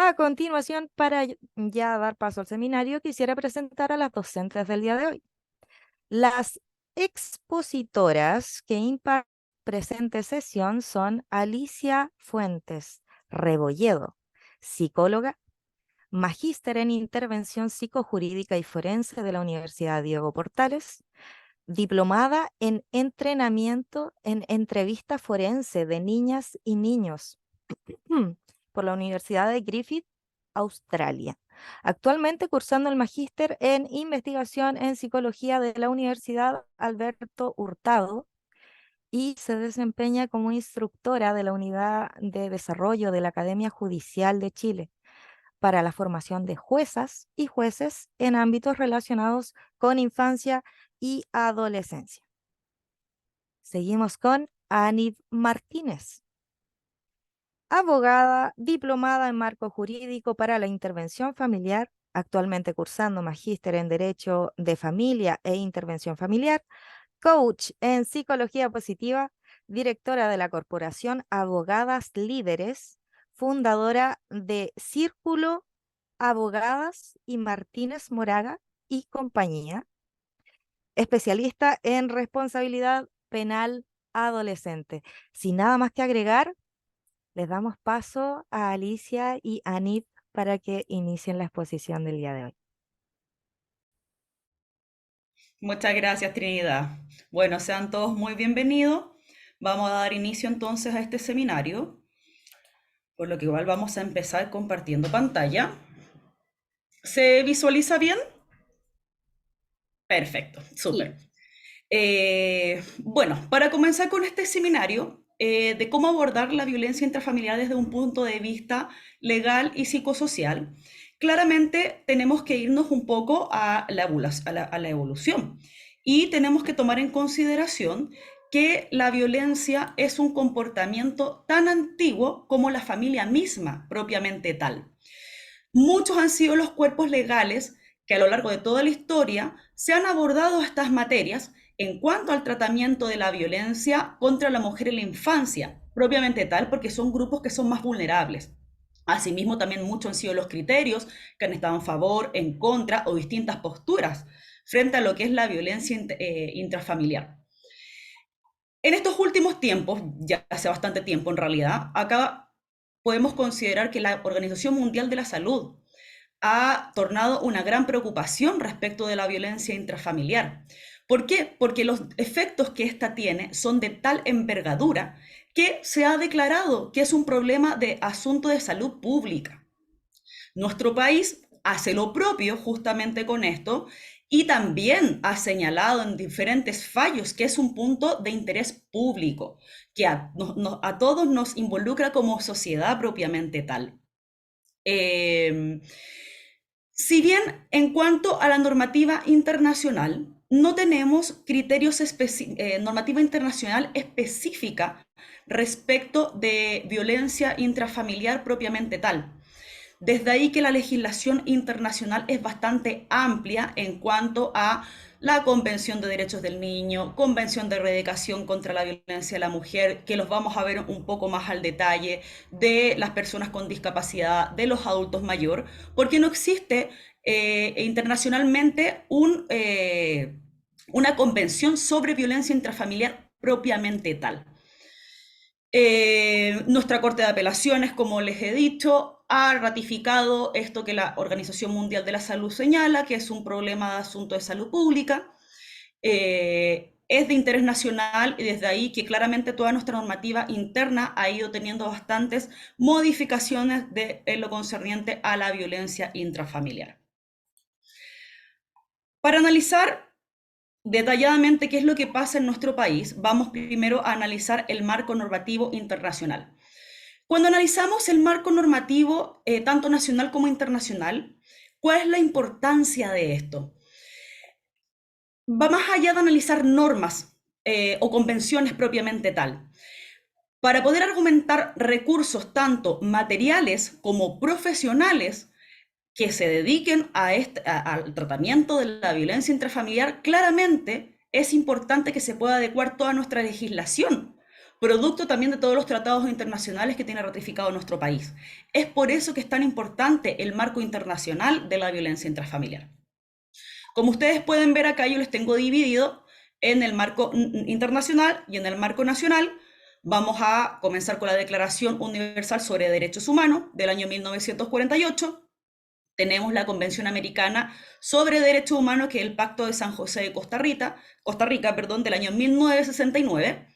A continuación, para ya dar paso al seminario, quisiera presentar a las docentes del día de hoy. Las expositoras que imparten presente sesión son Alicia Fuentes Rebolledo, psicóloga, magíster en intervención psicojurídica y forense de la Universidad Diego Portales, diplomada en entrenamiento en entrevista forense de niñas y niños por la Universidad de Griffith, Australia. Actualmente cursando el magíster en investigación en psicología de la Universidad Alberto Hurtado y se desempeña como instructora de la Unidad de Desarrollo de la Academia Judicial de Chile para la formación de juezas y jueces en ámbitos relacionados con infancia y adolescencia. Seguimos con Anib Martínez, abogada diplomada en marco jurídico para la intervención familiar, actualmente cursando magíster en Derecho de Familia e Intervención Familiar, coach en psicología positiva, directora de la corporación Abogadas Líderes, fundadora de Círculo Abogadas y Martínez Moraga y compañía, especialista en responsabilidad penal adolescente. Sin nada más que agregar, les damos paso a Alicia y Anit para que inicien la exposición del día de hoy. Muchas gracias, Trinidad. Bueno, sean todos muy bienvenidos. Vamos a dar inicio entonces a este seminario, por lo que igual vamos a empezar compartiendo pantalla. ¿Se visualiza bien? Perfecto, Sí. súper. Bueno, para comenzar con este seminario de cómo abordar la violencia intrafamiliar desde un punto de vista legal y psicosocial, claramente tenemos que irnos un poco a la evolución y tenemos que tomar en consideración que la violencia es un comportamiento tan antiguo como la familia misma propiamente tal. Muchos han sido los cuerpos legales que a lo largo de toda la historia se han abordado estas materias en cuanto al tratamiento de la violencia contra la mujer en la infancia, propiamente tal, porque son grupos que son más vulnerables. Asimismo, también muchos han sido los criterios que han estado en favor, en contra o distintas posturas frente a lo que es la violencia intrafamiliar. En estos últimos tiempos, ya hace bastante tiempo en realidad, acá podemos considerar que la Organización Mundial de la Salud ha tornado una gran preocupación respecto de la violencia intrafamiliar. ¿Por qué? Porque los efectos que esta tiene son de tal envergadura que se ha declarado que es un problema de asunto de salud pública. Nuestro país hace lo propio justamente con esto y también ha señalado en diferentes fallos que es un punto de interés público, que a todos nos involucra como sociedad propiamente tal. Eh, si bien en cuanto a la normativa internacional, no tenemos normativa internacional específica respecto de violencia intrafamiliar propiamente tal. Desde ahí que la legislación internacional es bastante amplia en cuanto a la Convención de Derechos del Niño, Convención de Erradicación contra la Violencia de la Mujer, que los vamos a ver un poco más al detalle, de las personas con discapacidad, de los adultos mayores, porque no existe internacionalmente una convención sobre violencia intrafamiliar propiamente tal. Nuestra Corte de Apelaciones, como les he dicho, ha ratificado esto que la Organización Mundial de la Salud señala, que es un problema de asunto de salud pública. Es de interés nacional y desde ahí que claramente toda nuestra normativa interna ha ido teniendo bastantes modificaciones en lo concerniente a la violencia intrafamiliar. Para analizar detalladamente qué es lo que pasa en nuestro país, vamos primero a analizar el marco normativo internacional. Cuando analizamos el marco normativo, tanto nacional como internacional, ¿cuál es la importancia de esto? Va más allá de analizar normas o convenciones propiamente tal. Para poder argumentar recursos tanto materiales como profesionales que se dediquen al tratamiento de la violencia intrafamiliar, claramente es importante que se pueda adecuar toda nuestra legislación, producto también de todos los tratados internacionales que tiene ratificado nuestro país. Es por eso que es tan importante el marco internacional de la violencia intrafamiliar. Como ustedes pueden ver acá, yo les tengo dividido en el marco internacional y en el marco nacional. Vamos a comenzar con la Declaración Universal sobre Derechos Humanos del año 1948. Tenemos la Convención Americana sobre Derechos Humanos, que es el Pacto de San José de Costa Rica, del año 1969.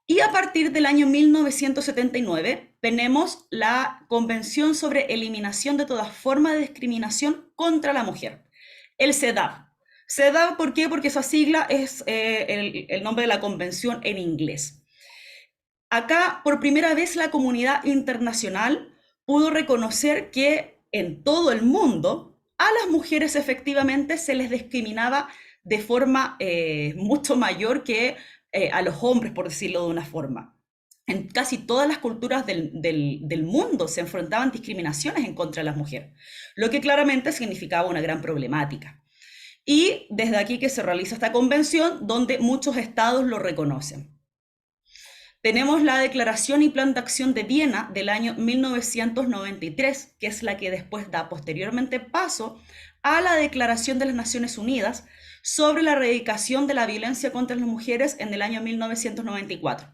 Y a partir del año 1979 tenemos la Convención sobre Eliminación de toda forma de discriminación contra la mujer, el CEDAW. CEDAW, ¿por qué? Porque esa sigla es el nombre de la convención en inglés. Acá, por primera vez, la comunidad internacional pudo reconocer que en todo el mundo a las mujeres efectivamente se les discriminaba de forma mucho mayor que a los hombres, por decirlo de una forma. En casi todas las culturas del mundo se enfrentaban discriminaciones en contra de las mujeres, lo que claramente significaba una gran problemática. Y desde aquí que se realiza esta convención, donde muchos estados lo reconocen. Tenemos la Declaración y Plan de Acción de Viena del año 1993, que es la que después da posteriormente paso a la Declaración de las Naciones Unidas sobre la erradicación de la violencia contra las mujeres en el año 1994.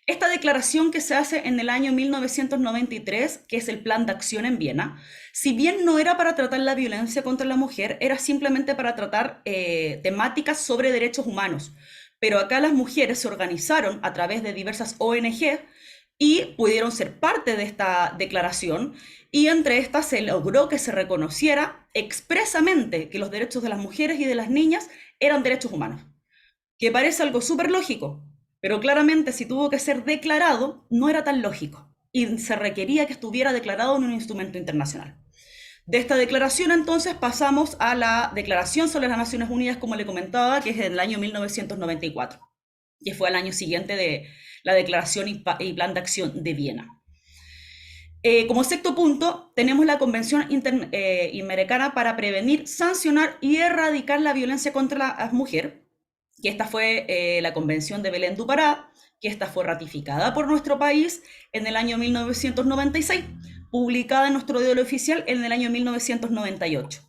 Esta declaración que se hace en el año 1993, que es el Plan de Acción en Viena, si bien no era para tratar la violencia contra la mujer, era simplemente para tratar temáticas sobre derechos humanos. Pero acá las mujeres se organizaron a través de diversas ONG y pudieron ser parte de esta declaración, y entre estas se logró que se reconociera expresamente que los derechos de las mujeres y de las niñas eran derechos humanos, que parece algo súper lógico, pero claramente si tuvo que ser declarado, no era tan lógico, y se requería que estuviera declarado en un instrumento internacional. De esta declaración entonces pasamos a la Declaración sobre las Naciones Unidas, como le comentaba, que es del año 1994, que fue al año siguiente de la Declaración y Plan de Acción de Viena. Como sexto punto, tenemos la Convención Interamericana para prevenir, sancionar y erradicar la violencia contra la mujer, que esta fue la Convención de Belén do Pará, que esta fue ratificada por nuestro país en el año 1996, publicada en nuestro diario oficial en el año 1998.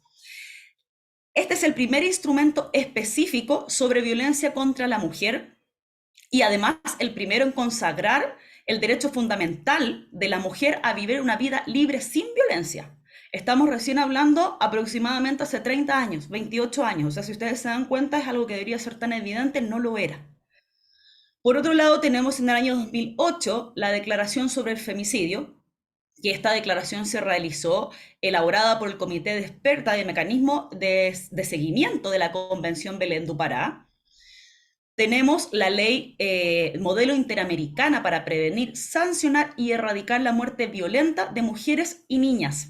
Este es el primer instrumento específico sobre violencia contra la mujer y además el primero en consagrar el derecho fundamental de la mujer a vivir una vida libre sin violencia. Estamos recién hablando aproximadamente hace 30 años, 28 años. O sea, si ustedes se dan cuenta, es algo que debería ser tan evidente, no lo era. Por otro lado, tenemos en el año 2008 la Declaración sobre el Femicidio, que esta declaración se realizó elaborada por el Comité de Expertas de Mecanismo de Seguimiento de la Convención Belén do Pará. Tenemos la ley modelo interamericana para prevenir, sancionar y erradicar la muerte violenta de mujeres y niñas.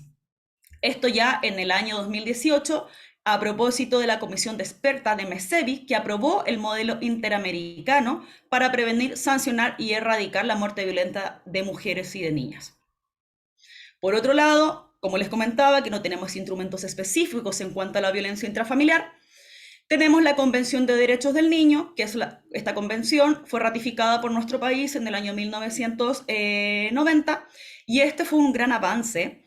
Esto ya en el año 2018, a propósito de la Comisión de Expertas de MESEVI, que aprobó el modelo interamericano para prevenir, sancionar y erradicar la muerte violenta de mujeres y de niñas. Por otro lado, como les comentaba, que no tenemos instrumentos específicos en cuanto a la violencia intrafamiliar, tenemos la Convención de Derechos del Niño, que es esta convención fue ratificada por nuestro país en el año 1990, y este fue un gran avance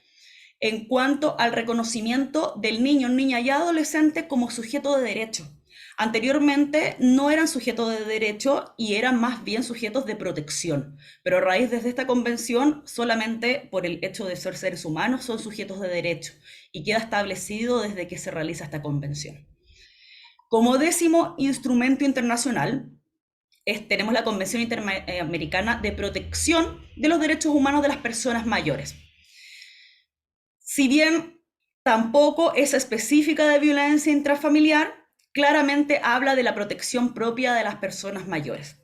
en cuanto al reconocimiento del niño, niña y adolescente como sujeto de derecho. Anteriormente no eran sujetos de derecho y eran más bien sujetos de protección, pero a raíz de esta convención, solamente por el hecho de ser seres humanos, son sujetos de derecho, y queda establecido desde que se realiza esta convención. Como décimo instrumento internacional, tenemos la Convención Interamericana de Protección de los Derechos Humanos de las Personas Mayores. Si bien tampoco es específica de violencia intrafamiliar, claramente habla de la protección propia de las personas mayores.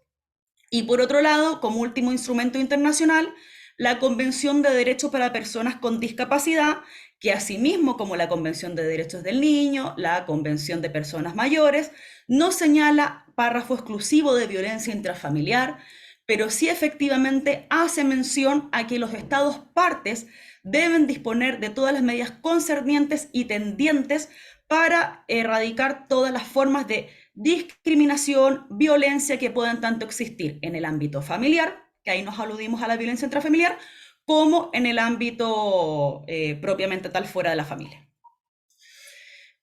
Y por otro lado, como último instrumento internacional, la Convención de Derechos para Personas con Discapacidad, que asimismo como la Convención de Derechos del Niño, la Convención de Personas Mayores, no señala párrafo exclusivo de violencia intrafamiliar, pero sí efectivamente hace mención a que los Estados partes deben disponer de todas las medidas concernientes y tendientes para erradicar todas las formas de discriminación, violencia que puedan tanto existir en el ámbito familiar, que ahí nos aludimos a la violencia intrafamiliar, como en el ámbito propiamente tal fuera de la familia.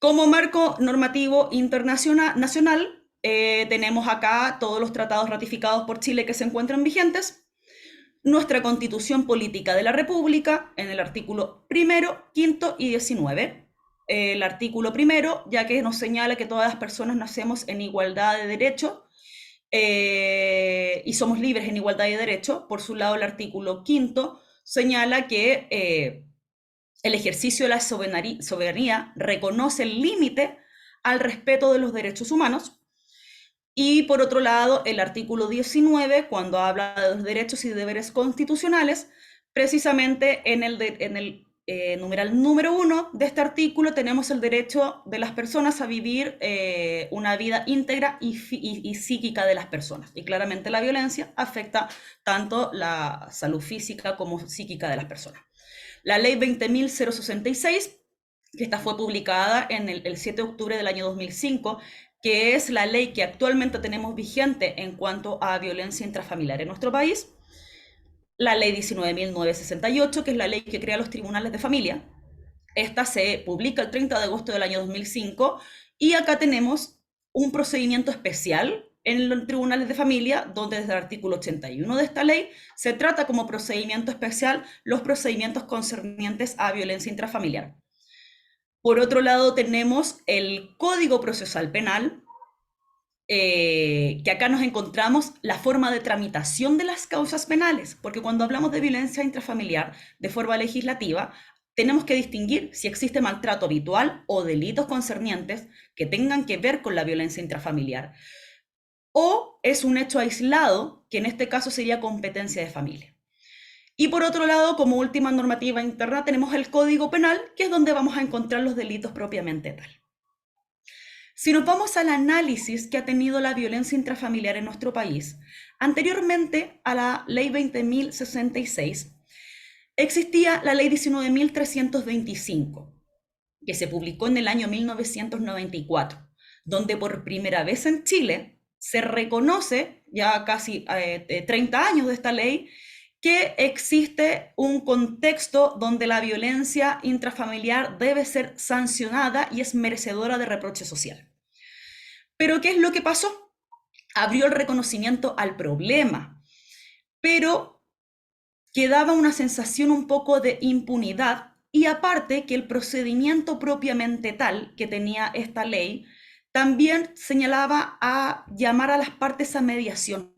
Como marco normativo internacional, nacional, tenemos acá todos los tratados ratificados por Chile que se encuentran vigentes, nuestra Constitución Política de la República, en el artículo primero, quinto y 19. El artículo primero, ya que nos señala que todas las personas nacemos en igualdad de derecho y somos libres en igualdad de derecho. Por su lado, el artículo quinto señala que el ejercicio de la soberanía reconoce el límite al respeto de los derechos humanos. Y por otro lado, el artículo 19, cuando habla de los derechos y deberes constitucionales, precisamente en el numeral número 1 de este artículo tenemos el derecho de las personas a vivir una vida íntegra y psíquica de las personas. Y claramente la violencia afecta tanto la salud física como psíquica de las personas. La ley 20.066, que esta fue publicada en el 7 de octubre del año 2005, que es la ley que actualmente tenemos vigente en cuanto a violencia intrafamiliar en nuestro país. La ley 19.968, que es la ley que crea los tribunales de familia. Esta se publica el 30 de agosto del año 2005 y acá tenemos un procedimiento especial en los tribunales de familia, donde desde el artículo 81 de esta ley se trata como procedimiento especial los procedimientos concernientes a violencia intrafamiliar. Por otro lado, tenemos el Código Procesal Penal, que acá nos encontramos la forma de tramitación de las causas penales, porque cuando hablamos de violencia intrafamiliar de forma legislativa, tenemos que distinguir si existe maltrato habitual o delitos concernientes que tengan que ver con la violencia intrafamiliar, o es un hecho aislado, que en este caso sería competencia de familia. Y por otro lado, como última normativa interna, tenemos el Código Penal, que es donde vamos a encontrar los delitos propiamente tal. Si nos vamos al análisis que ha tenido la violencia intrafamiliar en nuestro país, anteriormente a la Ley 20.066, existía la Ley 19.325, que se publicó en el año 1994, donde por primera vez en Chile se reconoce, ya casi 30 años de esta ley, que existe un contexto donde la violencia intrafamiliar debe ser sancionada y es merecedora de reproche social. Pero ¿qué es lo que pasó? Abrió el reconocimiento al problema, pero quedaba una sensación un poco de impunidad y aparte que el procedimiento propiamente tal que tenía esta ley también señalaba a llamar a las partes a mediación.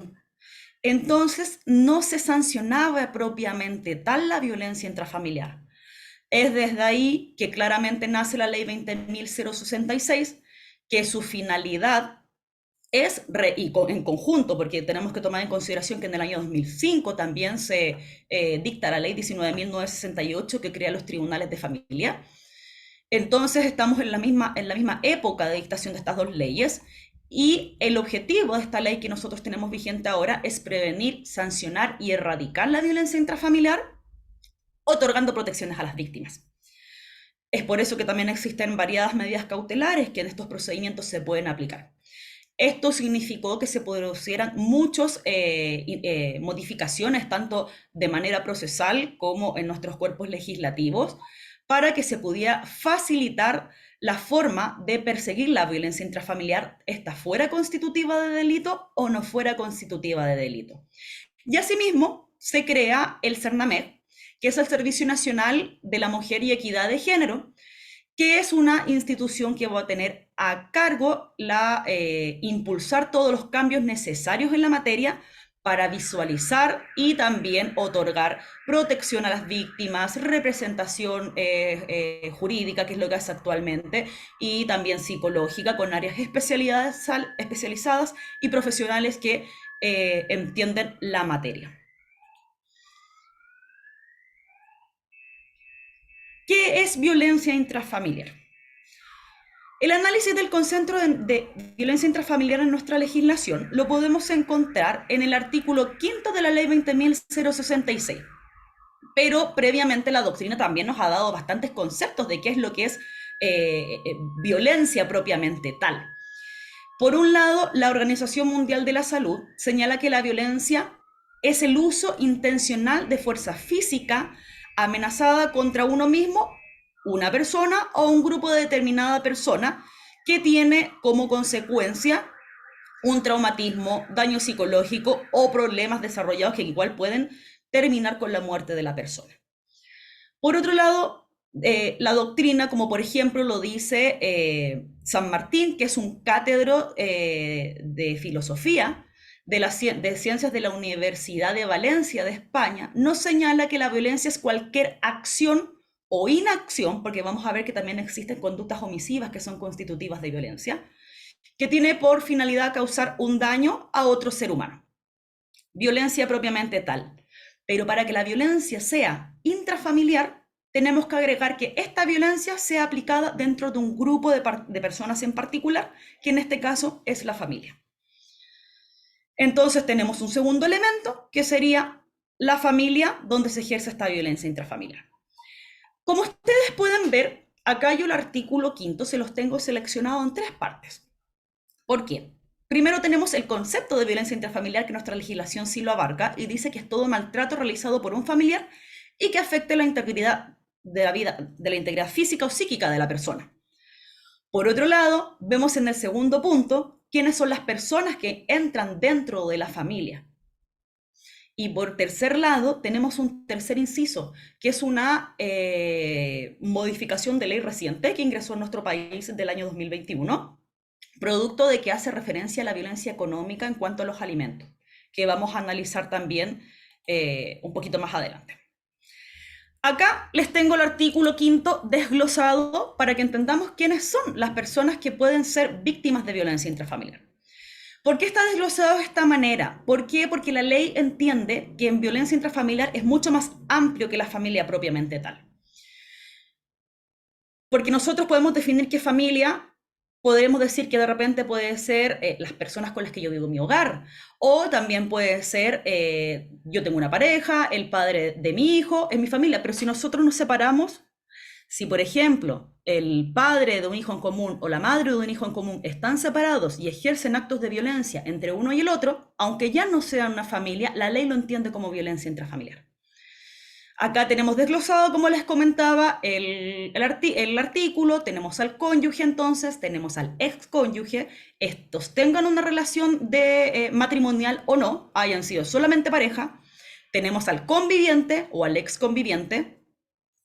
Entonces, no se sancionaba propiamente tal la violencia intrafamiliar. Es desde ahí que claramente nace la ley 20.066, que su finalidad es, y en conjunto, porque tenemos que tomar en consideración que en el año 2005 también se dicta la ley 19.968 que crea los tribunales de familia. Entonces estamos en la misma época de dictación de estas dos leyes y el objetivo de esta ley que nosotros tenemos vigente ahora es prevenir, sancionar y erradicar la violencia intrafamiliar, otorgando protecciones a las víctimas. Es por eso que también existen variadas medidas cautelares que en estos procedimientos se pueden aplicar. Esto significó que se producieran muchas modificaciones, tanto de manera procesal como en nuestros cuerpos legislativos, para que se pudiera facilitar la forma de perseguir la violencia intrafamiliar, esta fuera constitutiva de delito o no fuera constitutiva de delito. Y asimismo se crea el CERNAMEG, que es el Servicio Nacional de la Mujer y Equidad de Género, que es una institución que va a tener a cargo impulsar todos los cambios necesarios en la materia para visualizar y también otorgar protección a las víctimas, representación jurídica, que es lo que hace actualmente, y también psicológica, con áreas especializadas y profesionales que entienden la materia. ¿Qué es violencia intrafamiliar? El análisis del concepto de violencia intrafamiliar en nuestra legislación lo podemos encontrar en el artículo 5 de la ley 20.066. Pero previamente la doctrina también nos ha dado bastantes conceptos de qué es lo que es violencia propiamente tal. Por un lado, la Organización Mundial de la Salud señala que la violencia es el uso intencional de fuerza física amenazada contra uno mismo, una persona o un grupo de determinada persona que tiene como consecuencia un traumatismo, daño psicológico o problemas desarrollados que igual pueden terminar con la muerte de la persona. Por otro lado, la doctrina, como por ejemplo lo dice San Martín, que es un cátedro de filosofía de ciencias de la Universidad de Valencia de España, nos señala que la violencia es cualquier acción o inacción, porque vamos a ver que también existen conductas omisivas que son constitutivas de violencia, que tiene por finalidad causar un daño a otro ser humano. Violencia propiamente tal. Pero para que la violencia sea intrafamiliar, tenemos que agregar que esta violencia sea aplicada dentro de un grupo de personas en particular, que en este caso es la familia. Entonces tenemos un segundo elemento, que sería la familia donde se ejerce esta violencia intrafamiliar. Como ustedes pueden ver, acá yo el artículo 5 se los tengo seleccionado en 3 partes. ¿Por qué? Primero tenemos el concepto de violencia intrafamiliar, que nuestra legislación sí lo abarca y dice que es todo maltrato realizado por un familiar y que afecte la integridad de la vida, de la integridad física o psíquica de la persona. Por otro lado, vemos en el segundo punto quiénes son las personas que entran dentro de la familia. Y por tercer lado, tenemos un tercer inciso, que es una modificación de ley reciente que ingresó en nuestro país del año 2021, producto de que hace referencia a la violencia económica en cuanto a los alimentos, que vamos a analizar también un poquito más adelante. Acá les tengo el artículo 5 desglosado para que entendamos quiénes son las personas que pueden ser víctimas de violencia intrafamiliar. ¿Por qué está desglosado de esta manera? ¿Por qué? Porque la ley entiende que en violencia intrafamiliar es mucho más amplio que la familia propiamente tal. Porque nosotros podemos definir qué familia, podemos decir que de repente puede ser las personas con las que yo vivo en mi hogar, o también puede ser yo tengo una pareja, el padre de mi hijo, es mi familia, pero si nosotros nos separamos, si por ejemplo el padre de un hijo en común o la madre de un hijo en común están separados y ejercen actos de violencia entre uno y el otro, aunque ya no sean una familia, la ley lo entiende como violencia intrafamiliar. Acá tenemos desglosado, como les comentaba, el artículo, tenemos al cónyuge entonces, tenemos al excónyuge, estos tengan una relación de, matrimonial o no, hayan sido solamente pareja, tenemos al conviviente o al exconviviente,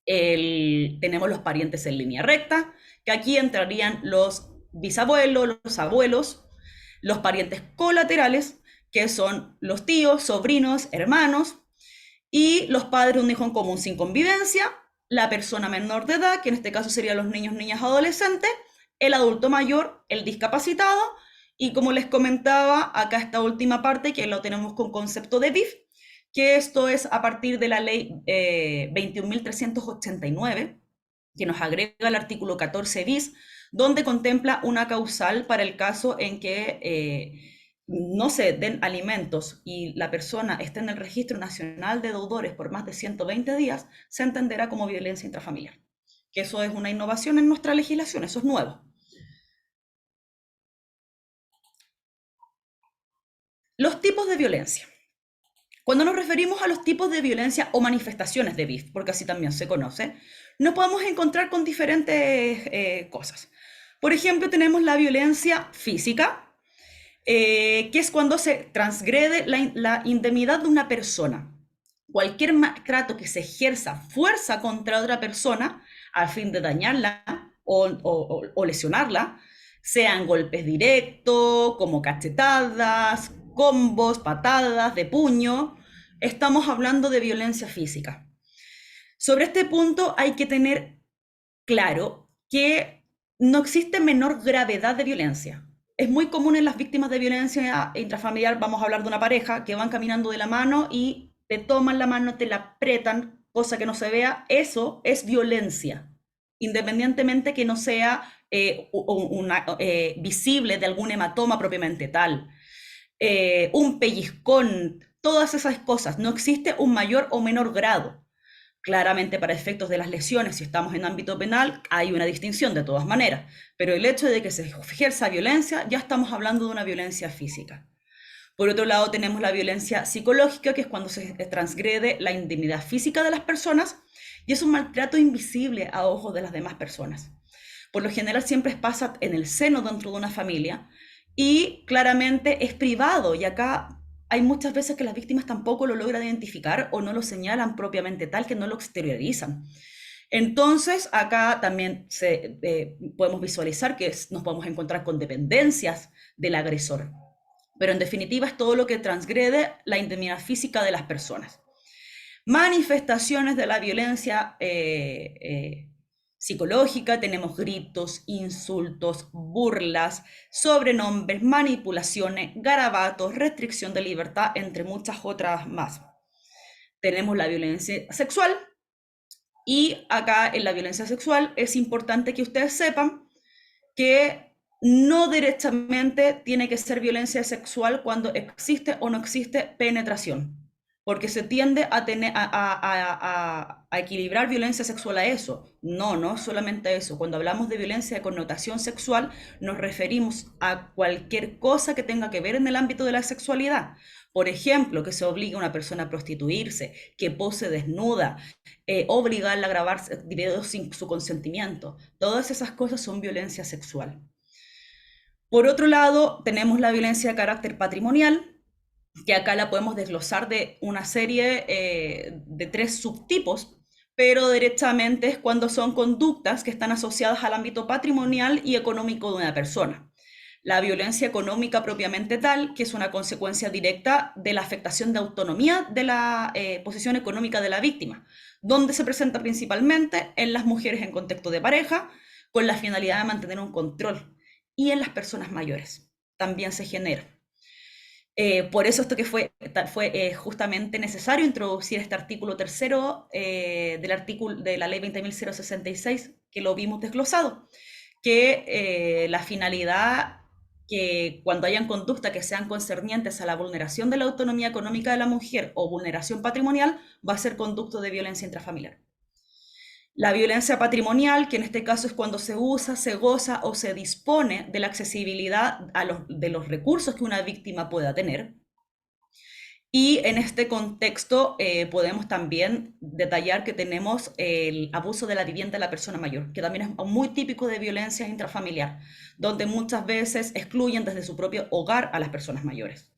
tenemos los parientes en línea recta, que aquí entrarían los bisabuelos, los abuelos, los parientes colaterales, que son los tíos, sobrinos, hermanos, y los padres de un hijo en común sin convivencia, la persona menor de edad, que en este caso serían los niños, niñas, adolescentes, el adulto mayor, el discapacitado, y como les comentaba, acá esta última parte que lo tenemos con concepto de BIF, que esto es a partir de la ley 21.389, que nos agrega el artículo 14 bis, donde contempla una causal para el caso en que no se den alimentos y la persona esté en el Registro Nacional de Deudores por más de 120 días, se entenderá como violencia intrafamiliar. Que eso es una innovación en nuestra legislación, eso es nuevo. Los tipos de violencia. Cuando nos referimos a los tipos de violencia o manifestaciones de BIF, porque así también se conoce, nos podemos encontrar con diferentes cosas. Por ejemplo, tenemos la violencia física, que es cuando se transgrede la indemnidad de una persona. Cualquier maltrato que se ejerza fuerza contra otra persona a fin de dañarla o lesionarla, sean golpes directos, como cachetadas, combos, patadas de puño, estamos hablando de violencia física. Sobre este punto hay que tener claro que no existe menor gravedad de violencia. Es muy común en las víctimas de violencia intrafamiliar, vamos a hablar de una pareja, que van caminando de la mano y te toman la mano, te la apretan, cosa que no se vea, eso es violencia, independientemente que no sea visible de algún hematoma propiamente tal. Un pellizcón, todas esas cosas, no existe un mayor o menor grado. Claramente para efectos de las lesiones, si estamos en ámbito penal, hay una distinción de todas maneras, pero el hecho de que se ejerza violencia, ya estamos hablando de una violencia física. Por otro lado, tenemos la violencia psicológica, que es cuando se transgrede la intimidad física de las personas y es un maltrato invisible a ojos de las demás personas. Por lo general siempre pasa en el seno dentro de una familia y claramente es privado, y acá hay muchas veces que las víctimas tampoco lo logran identificar o no lo señalan propiamente tal, que no lo exteriorizan. Entonces, acá también podemos visualizar que nos podemos encontrar con dependencias del agresor, pero en definitiva es todo lo que transgrede la intimidad física de las personas. Manifestaciones de la violencia psicológica, tenemos gritos, insultos, burlas, sobrenombres, manipulaciones, garabatos, restricción de libertad, entre muchas otras más. Tenemos la violencia sexual, y acá en la violencia sexual es importante que ustedes sepan que no directamente tiene que ser violencia sexual cuando existe o no existe penetración, porque se tiende a equilibrar violencia sexual a eso. No, no solamente a eso. Cuando hablamos de violencia de connotación sexual, nos referimos a cualquier cosa que tenga que ver en el ámbito de la sexualidad. Por ejemplo, que se obligue a una persona a prostituirse, que pose desnuda, obligarla a grabar videos sin su consentimiento. Todas esas cosas son violencia sexual. Por otro lado, tenemos la violencia de carácter patrimonial, que acá la podemos desglosar de una serie de 3 subtipos, pero directamente es cuando son conductas que están asociadas al ámbito patrimonial y económico de una persona. La violencia económica propiamente tal, que es una consecuencia directa de la afectación de autonomía de la posición económica de la víctima, donde se presenta principalmente en las mujeres en contexto de pareja, con la finalidad de mantener un control, y en las personas mayores también se genera. Por eso esto que fue justamente necesario introducir este artículo tercero de la ley 20.066, que lo vimos desglosado, que la finalidad que cuando hayan conductas que sean concernientes a la vulneración de la autonomía económica de la mujer o vulneración patrimonial, va a ser conducto de violencia intrafamiliar. La violencia patrimonial, que en este caso es cuando se usa, se goza o se dispone de la accesibilidad de los recursos que una víctima pueda tener. Y en este contexto podemos también detallar que tenemos el abuso de la vivienda de la persona mayor, que también es muy típico de violencia intrafamiliar, donde muchas veces excluyen desde su propio hogar a las personas mayores.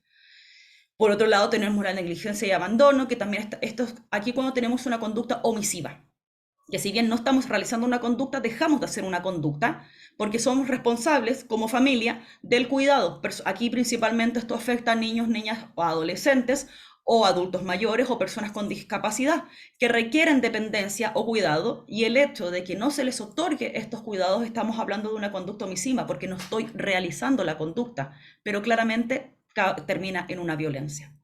Por otro lado, tenemos la negligencia y abandono, que también esto es aquí cuando tenemos una conducta omisiva, que si bien no estamos realizando una conducta, dejamos de hacer una conducta, porque somos responsables como familia del cuidado. Aquí principalmente esto afecta a niños, niñas o adolescentes o adultos mayores o personas con discapacidad que requieren dependencia o cuidado, y el hecho de que no se les otorgue estos cuidados, estamos hablando de una conducta omisiva porque no estoy realizando la conducta, pero claramente termina en una violencia.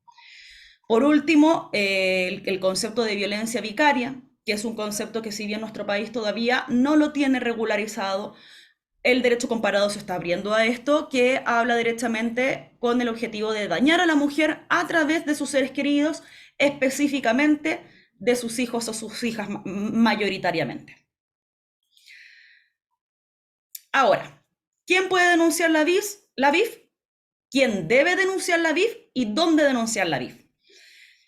Por último, el concepto de violencia vicaria, que es un concepto que si bien nuestro país todavía no lo tiene regularizado, el derecho comparado se está abriendo a esto, que habla directamente con el objetivo de dañar a la mujer a través de sus seres queridos, específicamente de sus hijos o sus hijas mayoritariamente. Ahora, ¿quién puede denunciar la BIF? ¿Quién debe denunciar la BIF? ¿Y dónde denunciar la BIF?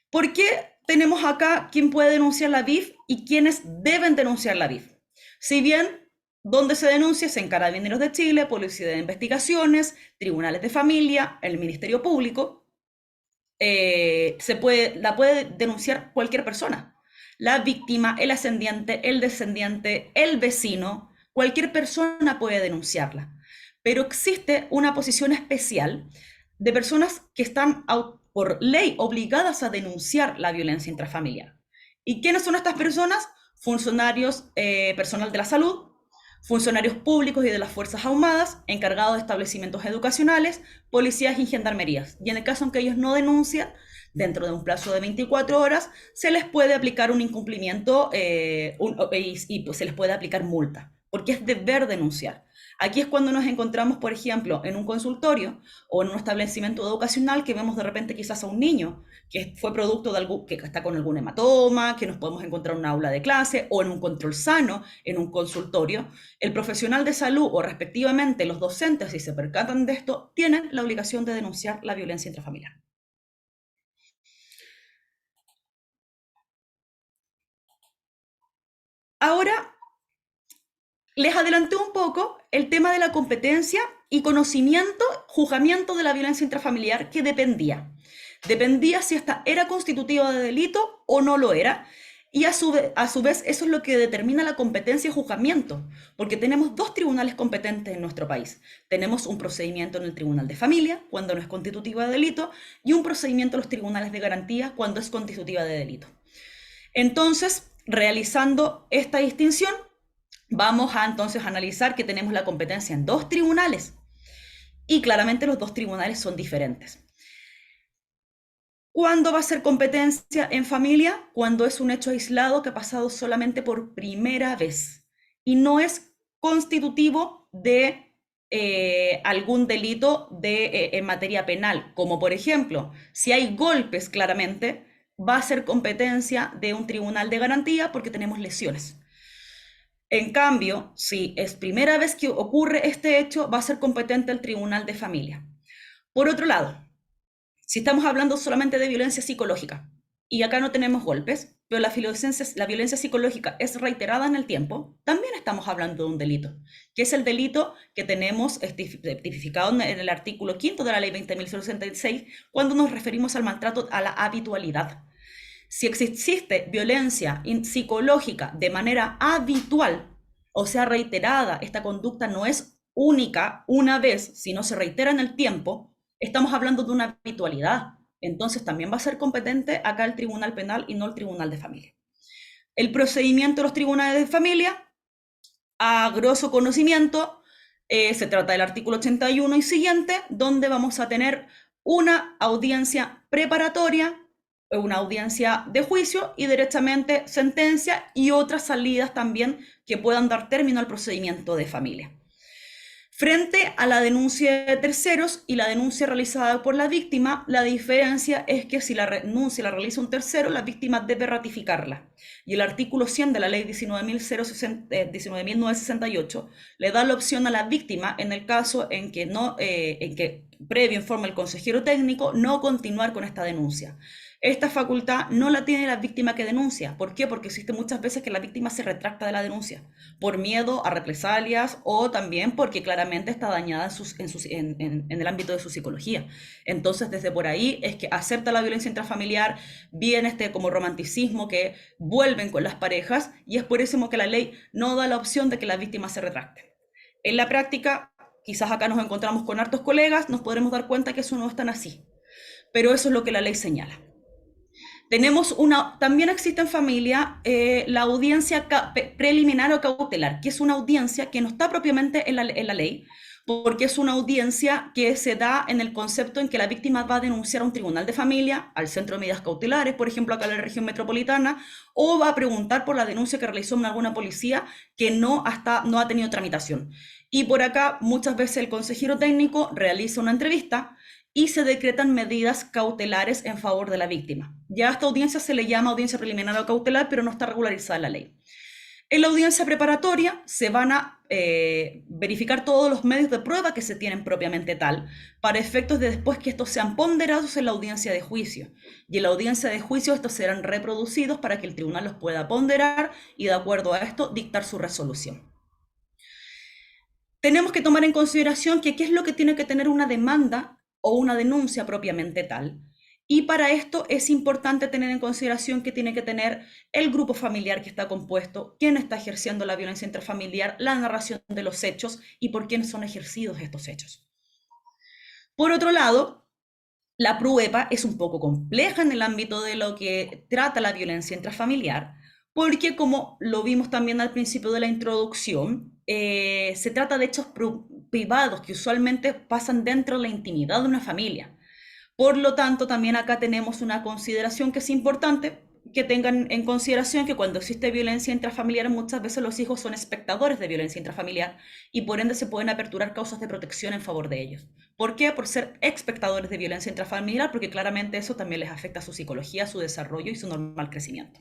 ¿Por qué tenemos acá quién puede denunciar la BIF y quiénes deben denunciar la BIF? Si bien donde se denuncia es en Carabineros de Chile, Policía de Investigaciones, Tribunales de Familia, el Ministerio Público, la puede denunciar cualquier persona. La víctima, el ascendiente, el descendiente, el vecino, cualquier persona puede denunciarla. Pero existe una posición especial de personas que están por ley obligadas a denunciar la violencia intrafamiliar. ¿Y quiénes son estas personas? Funcionarios, personal de la salud, funcionarios públicos y de las Fuerzas Armadas, encargados de establecimientos educacionales, policías y gendarmerías. Y en el caso en que ellos no denuncian, dentro de un plazo de 24 horas, se les puede aplicar un incumplimiento y pues, se les puede aplicar multa, porque es deber denunciar. Aquí es cuando nos encontramos, por ejemplo, en un consultorio o en un establecimiento educacional que vemos de repente quizás a un niño que fue producto de algo, que está con algún hematoma, que nos podemos encontrar en un aula de clase o en un control sano en un consultorio. El profesional de salud o respectivamente los docentes, si se percatan de esto, tienen la obligación de denunciar la violencia intrafamiliar. Ahora les adelanté un poco el tema de la competencia y conocimiento, juzgamiento de la violencia intrafamiliar que dependía. Dependía si esta era constitutiva de delito o no lo era. Y a su vez eso es lo que determina la competencia y juzgamiento, porque tenemos dos tribunales competentes en nuestro país. Tenemos un procedimiento en el Tribunal de Familia, cuando no es constitutiva de delito, y un procedimiento en los tribunales de garantía, cuando es constitutiva de delito. Entonces, realizando esta distinción, vamos a entonces analizar que tenemos la competencia en dos tribunales y claramente los dos tribunales son diferentes. ¿Cuándo va a ser competencia en familia? Cuando es un hecho aislado que ha pasado solamente por primera vez y no es constitutivo de algún delito en materia penal, como por ejemplo, si hay golpes claramente, va a ser competencia de un tribunal de garantía porque tenemos lesiones. En cambio, si es primera vez que ocurre este hecho, va a ser competente el tribunal de familia. Por otro lado, si estamos hablando solamente de violencia psicológica, y acá no tenemos golpes, pero la violencia psicológica es reiterada en el tiempo, también estamos hablando de un delito, que es el delito que tenemos tipificado en el artículo 5 de la ley 20.066, cuando nos referimos al maltrato a la habitualidad. Si existe violencia psicológica de manera habitual, o sea, reiterada, esta conducta no es única una vez, sino se reitera en el tiempo, estamos hablando de una habitualidad. Entonces también va a ser competente acá el tribunal penal y no el tribunal de familia. El procedimiento de los tribunales de familia, a grosso conocimiento, se trata del artículo 81 y siguiente, donde vamos a tener una audiencia preparatoria, una audiencia de juicio y directamente sentencia y otras salidas también que puedan dar término al procedimiento de familia. Frente a la denuncia de terceros y la denuncia realizada por la víctima, la diferencia es que si la denuncia la realiza un tercero, la víctima debe ratificarla. Y el artículo 100 de la ley 19.968 le da la opción a la víctima, en el caso en que previo informe el consejero técnico, no continuar con esta denuncia. Esta facultad no la tiene la víctima que denuncia. ¿Por qué? Porque existe muchas veces que la víctima se retracta de la denuncia por miedo a represalias o también porque claramente está dañada en el ámbito de su psicología. Entonces, desde por ahí es que acepta la violencia intrafamiliar, viene como romanticismo que vuelven con las parejas y es por eso que la ley no da la opción de que la víctima se retracte. En la práctica, quizás acá nos encontramos con hartos colegas, nos podremos dar cuenta que eso no es tan así, pero eso es lo que la ley señala. También existe en familia la audiencia preliminar o cautelar, que es una audiencia que no está propiamente en la ley, porque es una audiencia que se da en el concepto en que la víctima va a denunciar a un tribunal de familia, al centro de medidas cautelares, por ejemplo, acá en la región metropolitana, o va a preguntar por la denuncia que realizó en alguna policía que no ha tenido tramitación. Y por acá muchas veces el consejero técnico realiza una entrevista y se decretan medidas cautelares en favor de la víctima. Ya a esta audiencia se le llama audiencia preliminar o cautelar, pero no está regularizada en la ley. En la audiencia preparatoria se van a verificar todos los medios de prueba que se tienen propiamente tal, para efectos de después que estos sean ponderados en la audiencia de juicio. Y en la audiencia de juicio estos serán reproducidos para que el tribunal los pueda ponderar y de acuerdo a esto dictar su resolución. Tenemos que tomar en consideración que qué es lo que tiene que tener una demanda o una denuncia propiamente tal. Y para esto es importante tener en consideración que tiene que tener el grupo familiar que está compuesto, quién está ejerciendo la violencia intrafamiliar, la narración de los hechos y por quiénes son ejercidos estos hechos. Por otro lado, la prueba es un poco compleja en el ámbito de lo que trata la violencia intrafamiliar, porque como lo vimos también al principio de la introducción, se trata de hechos privados que usualmente pasan dentro de la intimidad de una familia. Por lo tanto, también acá tenemos una consideración que es importante, que tengan en consideración que cuando existe violencia intrafamiliar, muchas veces los hijos son espectadores de violencia intrafamiliar y por ende se pueden aperturar causas de protección en favor de ellos. ¿Por qué? Por ser espectadores de violencia intrafamiliar, porque claramente eso también les afecta a su psicología, su desarrollo y su normal crecimiento.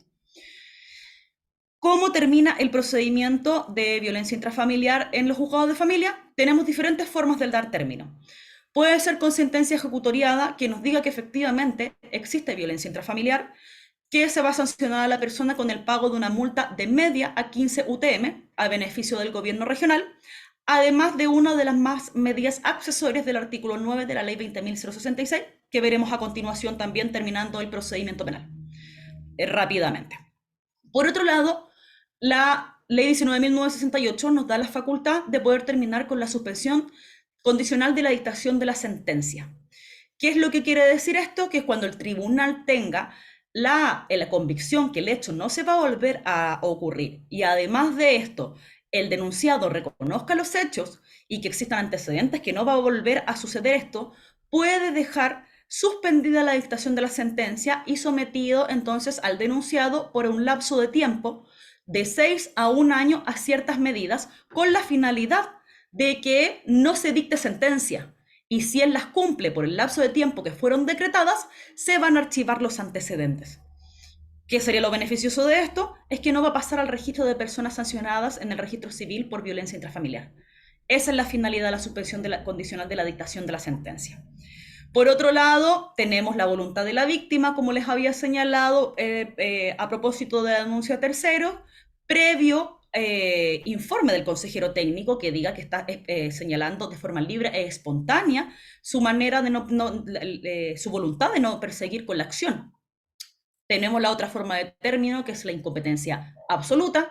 ¿Cómo termina el procedimiento de violencia intrafamiliar en los juzgados de familia? Tenemos diferentes formas de dar término. Puede ser con sentencia ejecutoriada que nos diga que efectivamente existe violencia intrafamiliar, que se va a sancionar a la persona con el pago de una multa de media a 15 UTM a beneficio del gobierno regional, además de una de las más medidas accesorias del artículo 9 de la ley 20.066, que veremos a continuación también terminando el procedimiento penal. Rápidamente. Por otro lado, la ley 19.968 nos da la facultad de poder terminar con la suspensión condicional de la dictación de la sentencia. ¿Qué es lo que quiere decir esto? Que cuando el tribunal tenga la convicción que el hecho no se va a volver a ocurrir y además de esto, el denunciado reconozca los hechos y que existan antecedentes que no va a volver a suceder esto, puede dejar suspendida la dictación de la sentencia y sometido entonces al denunciado por un lapso de tiempo de 6 a 1 año a ciertas medidas con la finalidad de que no se dicte sentencia. Y si él las cumple por el lapso de tiempo que fueron decretadas, se van a archivar los antecedentes. ¿Qué sería lo beneficioso de esto? Es que no va a pasar al registro de personas sancionadas en el registro civil por violencia intrafamiliar. Esa es la finalidad de la suspensión condicional de la dictación de la sentencia. Por otro lado, tenemos la voluntad de la víctima, como les había señalado a propósito de la denuncia a terceros, previo informe del consejero técnico que diga que está señalando de forma libre e espontánea su manera de su voluntad de no perseguir con la acción. Tenemos la otra forma de término, que es la incompetencia absoluta,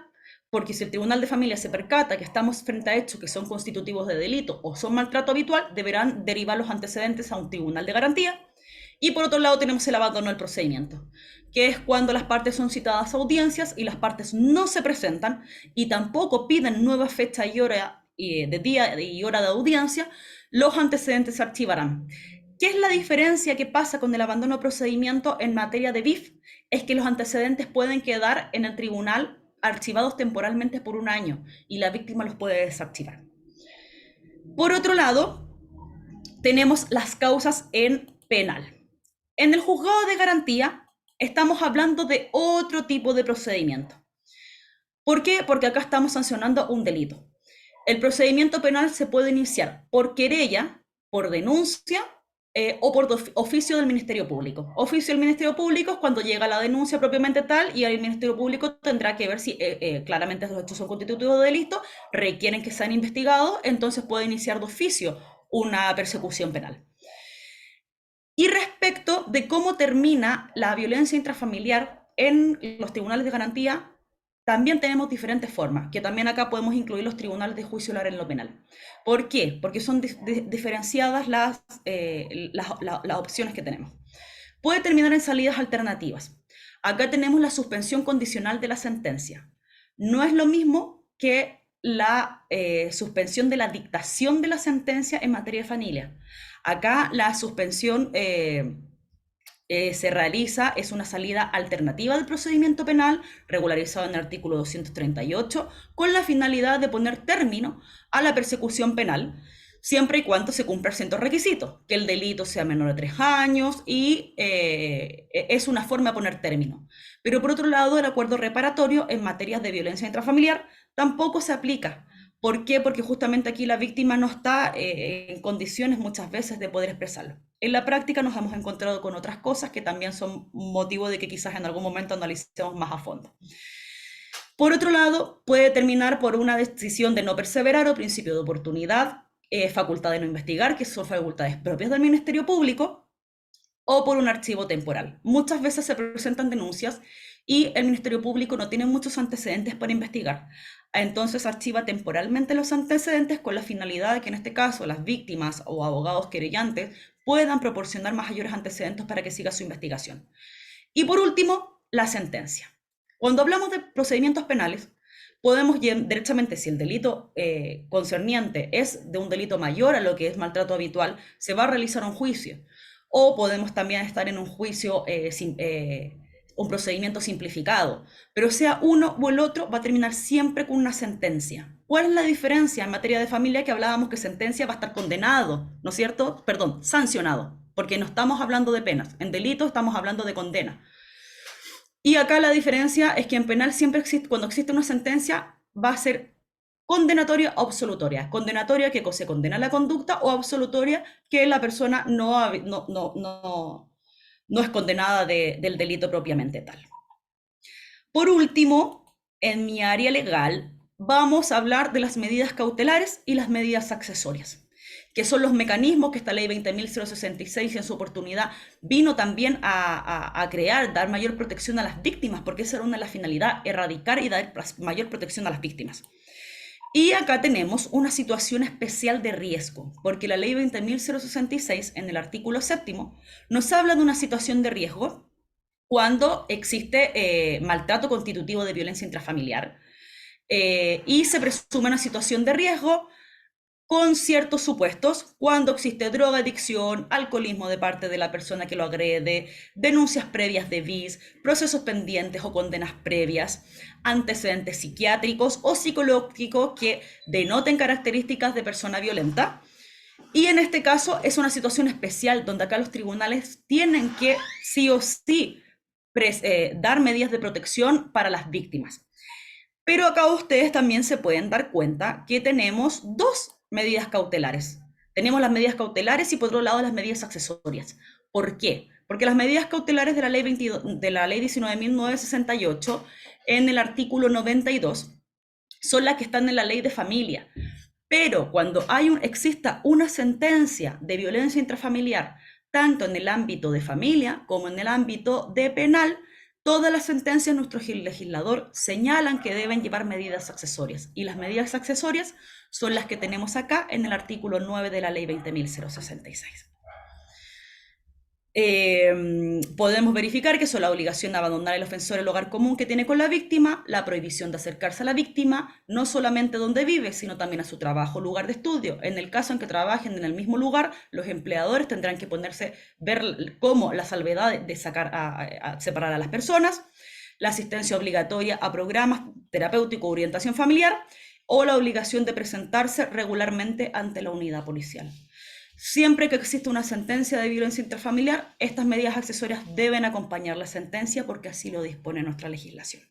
porque si el tribunal de familia se percata que estamos frente a hechos que son constitutivos de delito o son maltrato habitual, deberán derivar los antecedentes a un tribunal de garantía. Y por otro lado tenemos el abandono del procedimiento, que es cuando las partes son citadas a audiencias y las partes no se presentan y tampoco piden nueva fecha y hora de día y hora de audiencia, los antecedentes se archivarán. ¿Qué es la diferencia que pasa con el abandono de procedimiento en materia de BIF? Es que los antecedentes pueden quedar en el tribunal archivados temporalmente por 1 año y la víctima los puede desarchivar. Por otro lado, tenemos las causas en penal. En el juzgado de garantía estamos hablando de otro tipo de procedimiento. ¿Por qué? Porque acá estamos sancionando un delito. El procedimiento penal se puede iniciar por querella, por denuncia o por oficio del Ministerio Público. Oficio del Ministerio Público es cuando llega la denuncia propiamente tal y el Ministerio Público tendrá que ver si claramente esos hechos son constitutivos de delito, requieren que sean investigados, entonces puede iniciar de oficio una persecución penal. Y respecto de cómo termina la violencia intrafamiliar en los tribunales de garantía, también tenemos diferentes formas, que también acá podemos incluir los tribunales de juicio oral en lo penal. ¿Por qué? Porque son diferenciadas las opciones que tenemos. Puede terminar en salidas alternativas. Acá tenemos la suspensión condicional de la sentencia. No es lo mismo que la suspensión de la dictación de la sentencia en materia de familia. Acá la suspensión se realiza, es una salida alternativa del procedimiento penal, regularizado en el artículo 238, con la finalidad de poner término a la persecución penal, siempre y cuando se cumplan ciertos requisitos, que el delito sea menor de 3 años y es una forma de poner término. Pero por otro lado, el acuerdo reparatorio en materias de violencia intrafamiliar tampoco se aplica. ¿Por qué? Porque justamente aquí la víctima no está en condiciones muchas veces de poder expresarlo. En la práctica nos hemos encontrado con otras cosas que también son motivo de que quizás en algún momento analicemos más a fondo. Por otro lado, puede terminar por una decisión de no perseverar o principio de oportunidad, facultad de no investigar, que son facultades propias del Ministerio Público, o por un archivo temporal. Muchas veces se presentan denuncias y el Ministerio Público no tiene muchos antecedentes para investigar. Entonces archiva temporalmente los antecedentes con la finalidad de que en este caso las víctimas o abogados querellantes puedan proporcionar mayores antecedentes para que siga su investigación. Y por último, la sentencia. Cuando hablamos de procedimientos penales, podemos derechamente, si el delito concerniente es de un delito mayor a lo que es maltrato habitual, se va a realizar un juicio. O podemos también estar en un juicio un procedimiento simplificado, pero sea uno o el otro, va a terminar siempre con una sentencia. ¿Cuál es la diferencia en materia de familia? Que hablábamos que sentencia va a estar condenado, ¿no es cierto? Perdón, sancionado, porque no estamos hablando de penas. En delito estamos hablando de condena. Y acá la diferencia es que en penal siempre existe, cuando existe una sentencia, va a ser condenatoria o absolutoria. Condenatoria que se condena la conducta, o absolutoria que la persona no es condenada del delito propiamente tal. Por último, en mi área legal, vamos a hablar de las medidas cautelares y las medidas accesorias, que son los mecanismos que esta ley 20.066 en su oportunidad vino también a crear, dar mayor protección a las víctimas, porque esa era una de las finalidades, erradicar y dar mayor protección a las víctimas. Y acá tenemos una situación especial de riesgo, porque la ley 20.066 en el artículo 7 nos habla de una situación de riesgo cuando existe maltrato constitutivo de violencia intrafamiliar, y se presume una situación de riesgo con ciertos supuestos, cuando existe drogadicción, alcoholismo de parte de la persona que lo agrede, denuncias previas de VIS, procesos pendientes o condenas previas, antecedentes psiquiátricos o psicológicos que denoten características de persona violenta. Y en este caso es una situación especial donde acá los tribunales tienen que sí o sí dar medidas de protección para las víctimas. Pero acá ustedes también se pueden dar cuenta que tenemos dos medidas cautelares. Tenemos las medidas cautelares y por otro lado las medidas accesorias. ¿Por qué? Porque las medidas cautelares de la ley, 19.968 en el artículo 92 son las que están en la ley de familia. Pero cuando exista una sentencia de violencia intrafamiliar, tanto en el ámbito de familia como en el ámbito de penal, todas las sentencias nuestro legislador señalan que deben llevar medidas accesorias. Y las medidas accesorias son las que tenemos acá en el artículo 9 de la ley 20.066. Podemos verificar que son la obligación de abandonar el ofensor el hogar común que tiene con la víctima, la prohibición de acercarse a la víctima, no solamente donde vive, sino también a su trabajo, lugar de estudio. En el caso en que trabajen en el mismo lugar, los empleadores tendrán que ver cómo la salvedad de separar a las personas, la asistencia obligatoria a programas terapéuticos o orientación familiar, o la obligación de presentarse regularmente ante la unidad policial. Siempre que existe una sentencia de violencia intrafamiliar, estas medidas accesorias deben acompañar la sentencia porque así lo dispone nuestra legislación.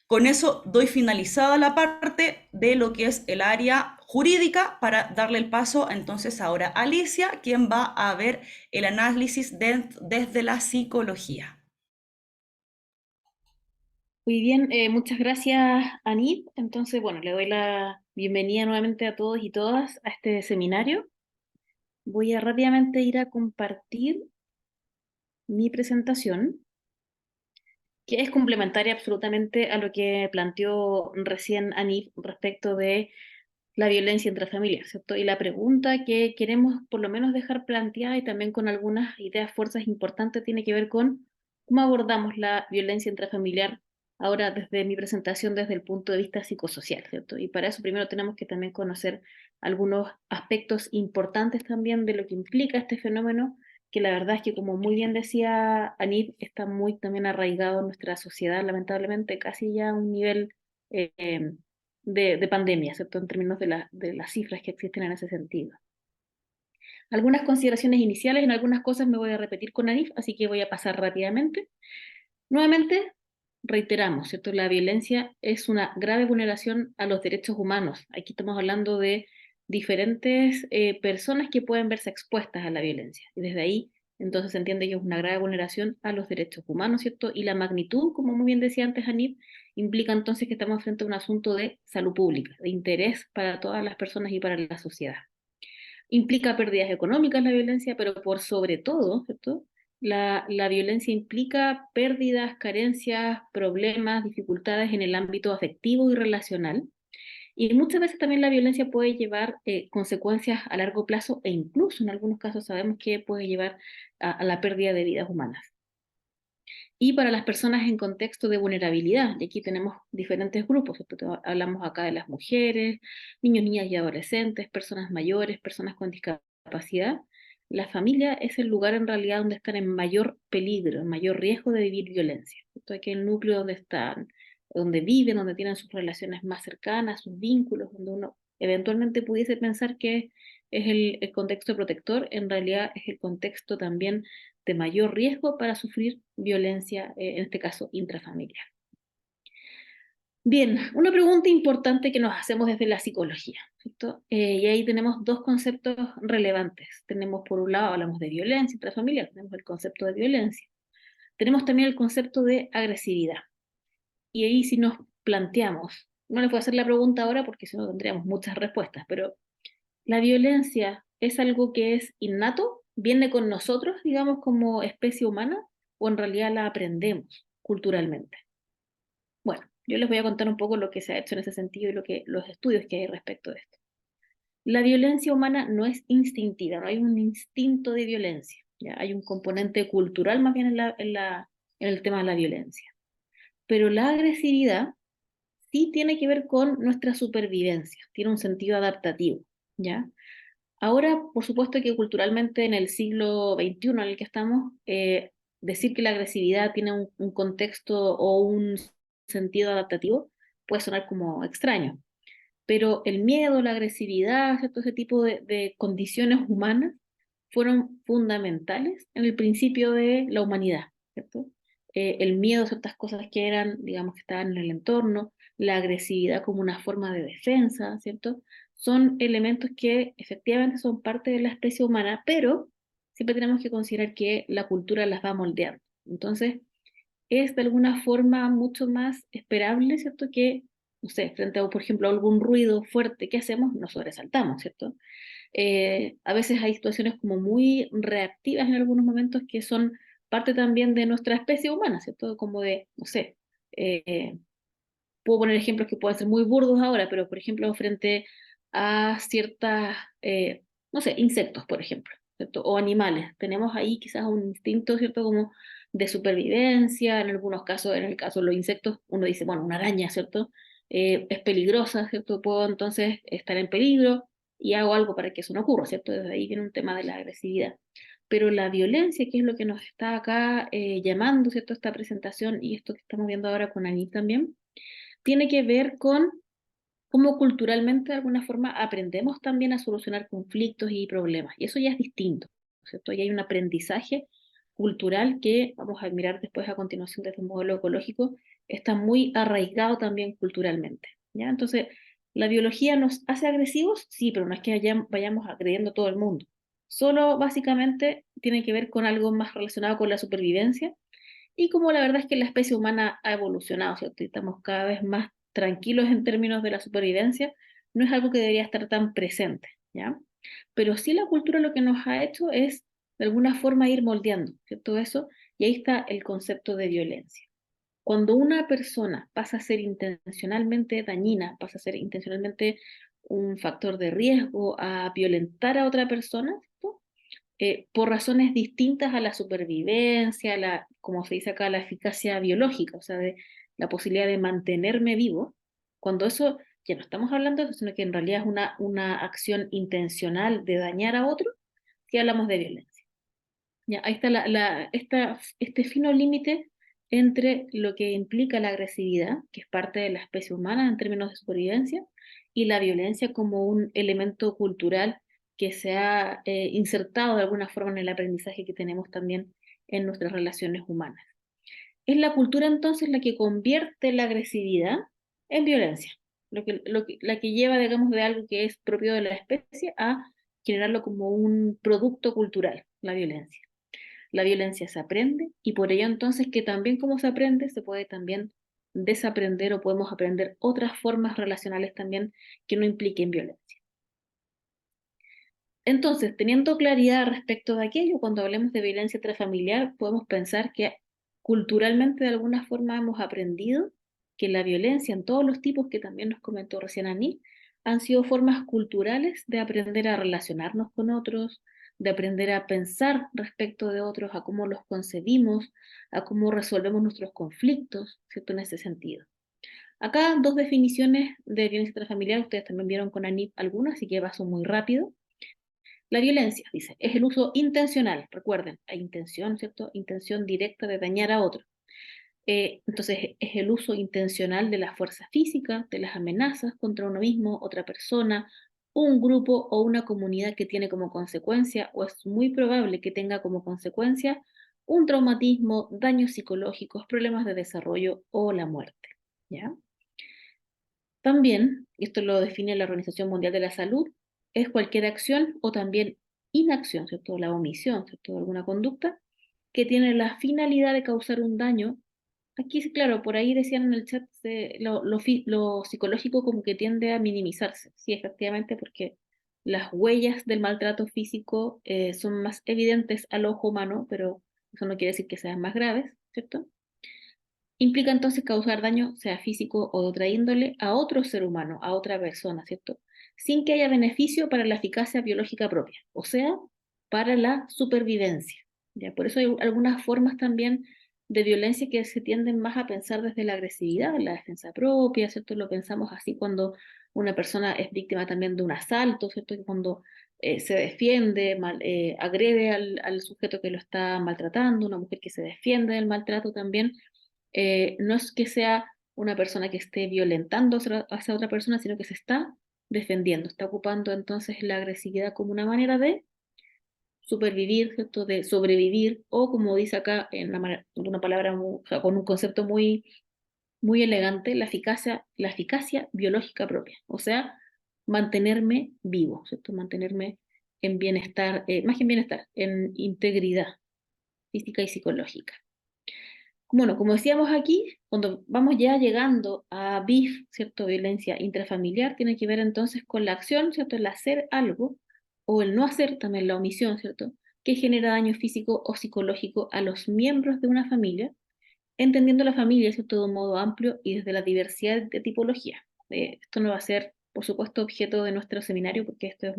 Con eso doy finalizada la parte de lo que es el área jurídica para darle el paso entonces ahora a Alicia, quien va a ver el análisis desde la psicología. Muy bien, muchas gracias, Anit. Entonces, bueno, le doy la bienvenida nuevamente a todos y todas a este seminario. Voy a rápidamente ir a compartir mi presentación, que es complementaria absolutamente a lo que planteó recién Anit respecto de la violencia intrafamiliar, ¿cierto? Y la pregunta que queremos por lo menos dejar planteada y también con algunas ideas, fuerzas importantes, tiene que ver con cómo abordamos la violencia intrafamiliar ahora desde mi presentación desde el punto de vista psicosocial, ¿cierto? Y para eso primero tenemos que también conocer algunos aspectos importantes también de lo que implica este fenómeno, que la verdad es que como muy bien decía Anit, está muy también arraigado en nuestra sociedad, lamentablemente casi ya a un nivel de pandemia, ¿cierto? En términos de las cifras que existen en ese sentido. Algunas consideraciones iniciales, en algunas cosas me voy a repetir con Anif, así que voy a pasar rápidamente. Nuevamente, reiteramos, ¿cierto? La violencia es una grave vulneración a los derechos humanos. Aquí estamos hablando de diferentes personas que pueden verse expuestas a la violencia. Y desde ahí, entonces se entiende que es una grave vulneración a los derechos humanos, ¿cierto? Y la magnitud, como muy bien decía antes Anit, implica entonces que estamos frente a un asunto de salud pública, de interés para todas las personas y para la sociedad. Implica pérdidas económicas la violencia, pero por sobre todo, ¿cierto? La violencia implica pérdidas, carencias, problemas, dificultades en el ámbito afectivo y relacional. Y muchas veces también la violencia puede llevar consecuencias a largo plazo e incluso en algunos casos sabemos que puede llevar a la pérdida de vidas humanas. Y para las personas en contexto de vulnerabilidad, y aquí tenemos diferentes grupos, hablamos acá de las mujeres, niños, niñas y adolescentes, personas mayores, personas con discapacidad, la familia es el lugar en realidad donde están en mayor peligro, en mayor riesgo de vivir violencia. Esto es que el núcleo donde están, donde viven, donde tienen sus relaciones más cercanas, sus vínculos, donde uno eventualmente pudiese pensar que es el contexto protector, en realidad es el contexto también de mayor riesgo para sufrir violencia, en este caso intrafamiliar. Bien, una pregunta importante que nos hacemos desde la psicología, ¿cierto? Y ahí tenemos dos conceptos relevantes. Tenemos, por un lado, hablamos de violencia intrafamiliar, tenemos el concepto de violencia. Tenemos también el concepto de agresividad. Y ahí si nos planteamos, no les voy a hacer la pregunta ahora porque si no tendríamos muchas respuestas, pero ¿la violencia es algo que es innato? ¿Viene con nosotros, digamos, como especie humana? ¿O en realidad la aprendemos culturalmente? Bueno, yo les voy a contar un poco lo que se ha hecho en ese sentido y los estudios que hay respecto de esto. La violencia humana no es instintiva, no hay un instinto de violencia, ¿ya? Hay un componente cultural más bien en el tema de la violencia. Pero la agresividad sí tiene que ver con nuestra supervivencia, tiene un sentido adaptativo, ¿ya? Ahora, por supuesto que culturalmente en el siglo XXI en el que estamos, decir que la agresividad tiene un contexto o un sentido adaptativo puede sonar como extraño, pero el miedo, la agresividad, ¿cierto? Ese tipo de condiciones humanas fueron fundamentales en el principio de la humanidad, ¿cierto? El miedo a ciertas cosas que eran, digamos, que estaban en el entorno, la agresividad como una forma de defensa, ¿cierto? Son elementos que efectivamente son parte de la especie humana, pero siempre tenemos que considerar que la cultura las va moldeando. Entonces, es de alguna forma mucho más esperable, ¿cierto? Que, no sé, frente a, por ejemplo, algún ruido fuerte, ¿qué hacemos? Nos sobresaltamos, ¿cierto? A veces hay situaciones como muy reactivas en algunos momentos que son parte también de nuestra especie humana, ¿cierto? Como de, no sé, eh, puedo poner ejemplos que pueden ser muy burdos ahora, pero por ejemplo, frente a ciertas, no sé, insectos, por ejemplo, ¿cierto? O animales. Tenemos ahí quizás un instinto, ¿cierto? Como de supervivencia, en algunos casos, en el caso de los insectos, uno dice, bueno, una araña, ¿cierto? Es peligrosa, ¿cierto? Puedo entonces estar en peligro y hago algo para que eso no ocurra, ¿cierto? Desde ahí viene un tema de la agresividad. Pero la violencia, que es lo que nos está acá llamando, ¿cierto? Esta presentación y esto que estamos viendo ahora con Anit también, tiene que ver con cómo culturalmente de alguna forma aprendemos también a solucionar conflictos y problemas. Y eso ya es distinto, ¿cierto? Y hay un aprendizaje cultural que vamos a mirar después a continuación desde un modelo ecológico, está muy arraigado también culturalmente, ¿ya? Entonces, ¿la biología nos hace agresivos? Sí, pero no es que vayamos agrediendo a todo el mundo. Solo básicamente tiene que ver con algo más relacionado con la supervivencia y como la verdad es que la especie humana ha evolucionado, ¿cierto? Y estamos cada vez más tranquilos en términos de la supervivencia, no es algo que debería estar tan presente, ¿ya? Pero sí la cultura lo que nos ha hecho es de alguna forma ir moldeando, ¿cierto? Eso, y ahí está el concepto de violencia. Cuando una persona pasa a ser intencionalmente dañina, pasa a ser intencionalmente un factor de riesgo, a violentar a otra persona, ¿cierto? Por razones distintas a la supervivencia, como se dice acá, la eficacia biológica, o sea, de la posibilidad de mantenerme vivo, cuando eso, ya no estamos hablando de eso, sino que en realidad es una acción intencional de dañar a otro, si hablamos de violencia. Ya, ahí está este fino límite entre lo que implica la agresividad, que es parte de la especie humana en términos de supervivencia, y la violencia como un elemento cultural que se ha insertado de alguna forma en el aprendizaje que tenemos también en nuestras relaciones humanas. Es la cultura entonces la que convierte la agresividad en violencia, la que lleva, digamos, de algo que es propio de la especie a generarlo como un producto cultural, la violencia. La violencia se aprende y por ello entonces que también como se aprende, se puede también desaprender o podemos aprender otras formas relacionales también que no impliquen violencia. Entonces, teniendo claridad respecto de aquello, cuando hablemos de violencia intrafamiliar, podemos pensar que culturalmente de alguna forma hemos aprendido que la violencia en todos los tipos que también nos comentó recién Aní, han sido formas culturales de aprender a relacionarnos con otros, de aprender a pensar respecto de otros, a cómo los concebimos, a cómo resolvemos nuestros conflictos, ¿cierto? En ese sentido. Acá dos definiciones de violencia intrafamiliar, ustedes también vieron con Aní algunas, así que paso muy rápido. La violencia, dice, es el uso intencional, recuerden, hay intención, ¿cierto? Intención directa de dañar a otro. Entonces, es el uso intencional de la fuerza física, de las amenazas contra uno mismo, otra persona, un grupo o una comunidad que tiene como consecuencia, o es muy probable que tenga como consecuencia, un traumatismo, daños psicológicos, problemas de desarrollo o la muerte. ¿Ya? También, y esto lo define la Organización Mundial de la Salud, es cualquier acción o también inacción, ¿cierto? La omisión, ¿cierto? De alguna conducta que tiene la finalidad de causar un daño. Aquí, sí, claro, por ahí decían en el chat lo psicológico como que tiende a minimizarse. Sí, efectivamente, porque las huellas del maltrato físico son más evidentes al ojo humano, pero eso no quiere decir que sean más graves, ¿cierto? Implica entonces causar daño, sea físico o de otra índole, a otro ser humano, a otra persona, ¿cierto? Sin que haya beneficio para la eficacia biológica propia, o sea, para la supervivencia. ¿Ya? Por eso hay algunas formas también de violencia que se tienden más a pensar desde la agresividad, la defensa propia, ¿cierto? Lo pensamos así cuando una persona es víctima también de un asalto, ¿cierto? Que cuando se defiende, agrede al sujeto que lo está maltratando, una mujer que se defiende del maltrato también no es que sea una persona que esté violentando hacia otra persona, sino que se está defendiendo, está ocupando entonces la agresividad como una manera de supervivir, ¿cierto? De sobrevivir, o como dice acá en una palabra, o sea, con un concepto muy, muy elegante, la eficacia biológica propia, o sea, mantenerme vivo, ¿cierto? Mantenerme en bienestar, más que en bienestar, en integridad física y psicológica. Bueno, como decíamos aquí, cuando vamos ya llegando a BIF, ¿cierto? Violencia intrafamiliar, tiene que ver entonces con la acción, ¿cierto? El hacer algo, o el no hacer, también la omisión, ¿cierto? Que genera daño físico o psicológico a los miembros de una familia, entendiendo la familia, ¿cierto? De un modo amplio y desde la diversidad de tipología. Esto no va a ser, por supuesto, objeto de nuestro seminario, porque esto es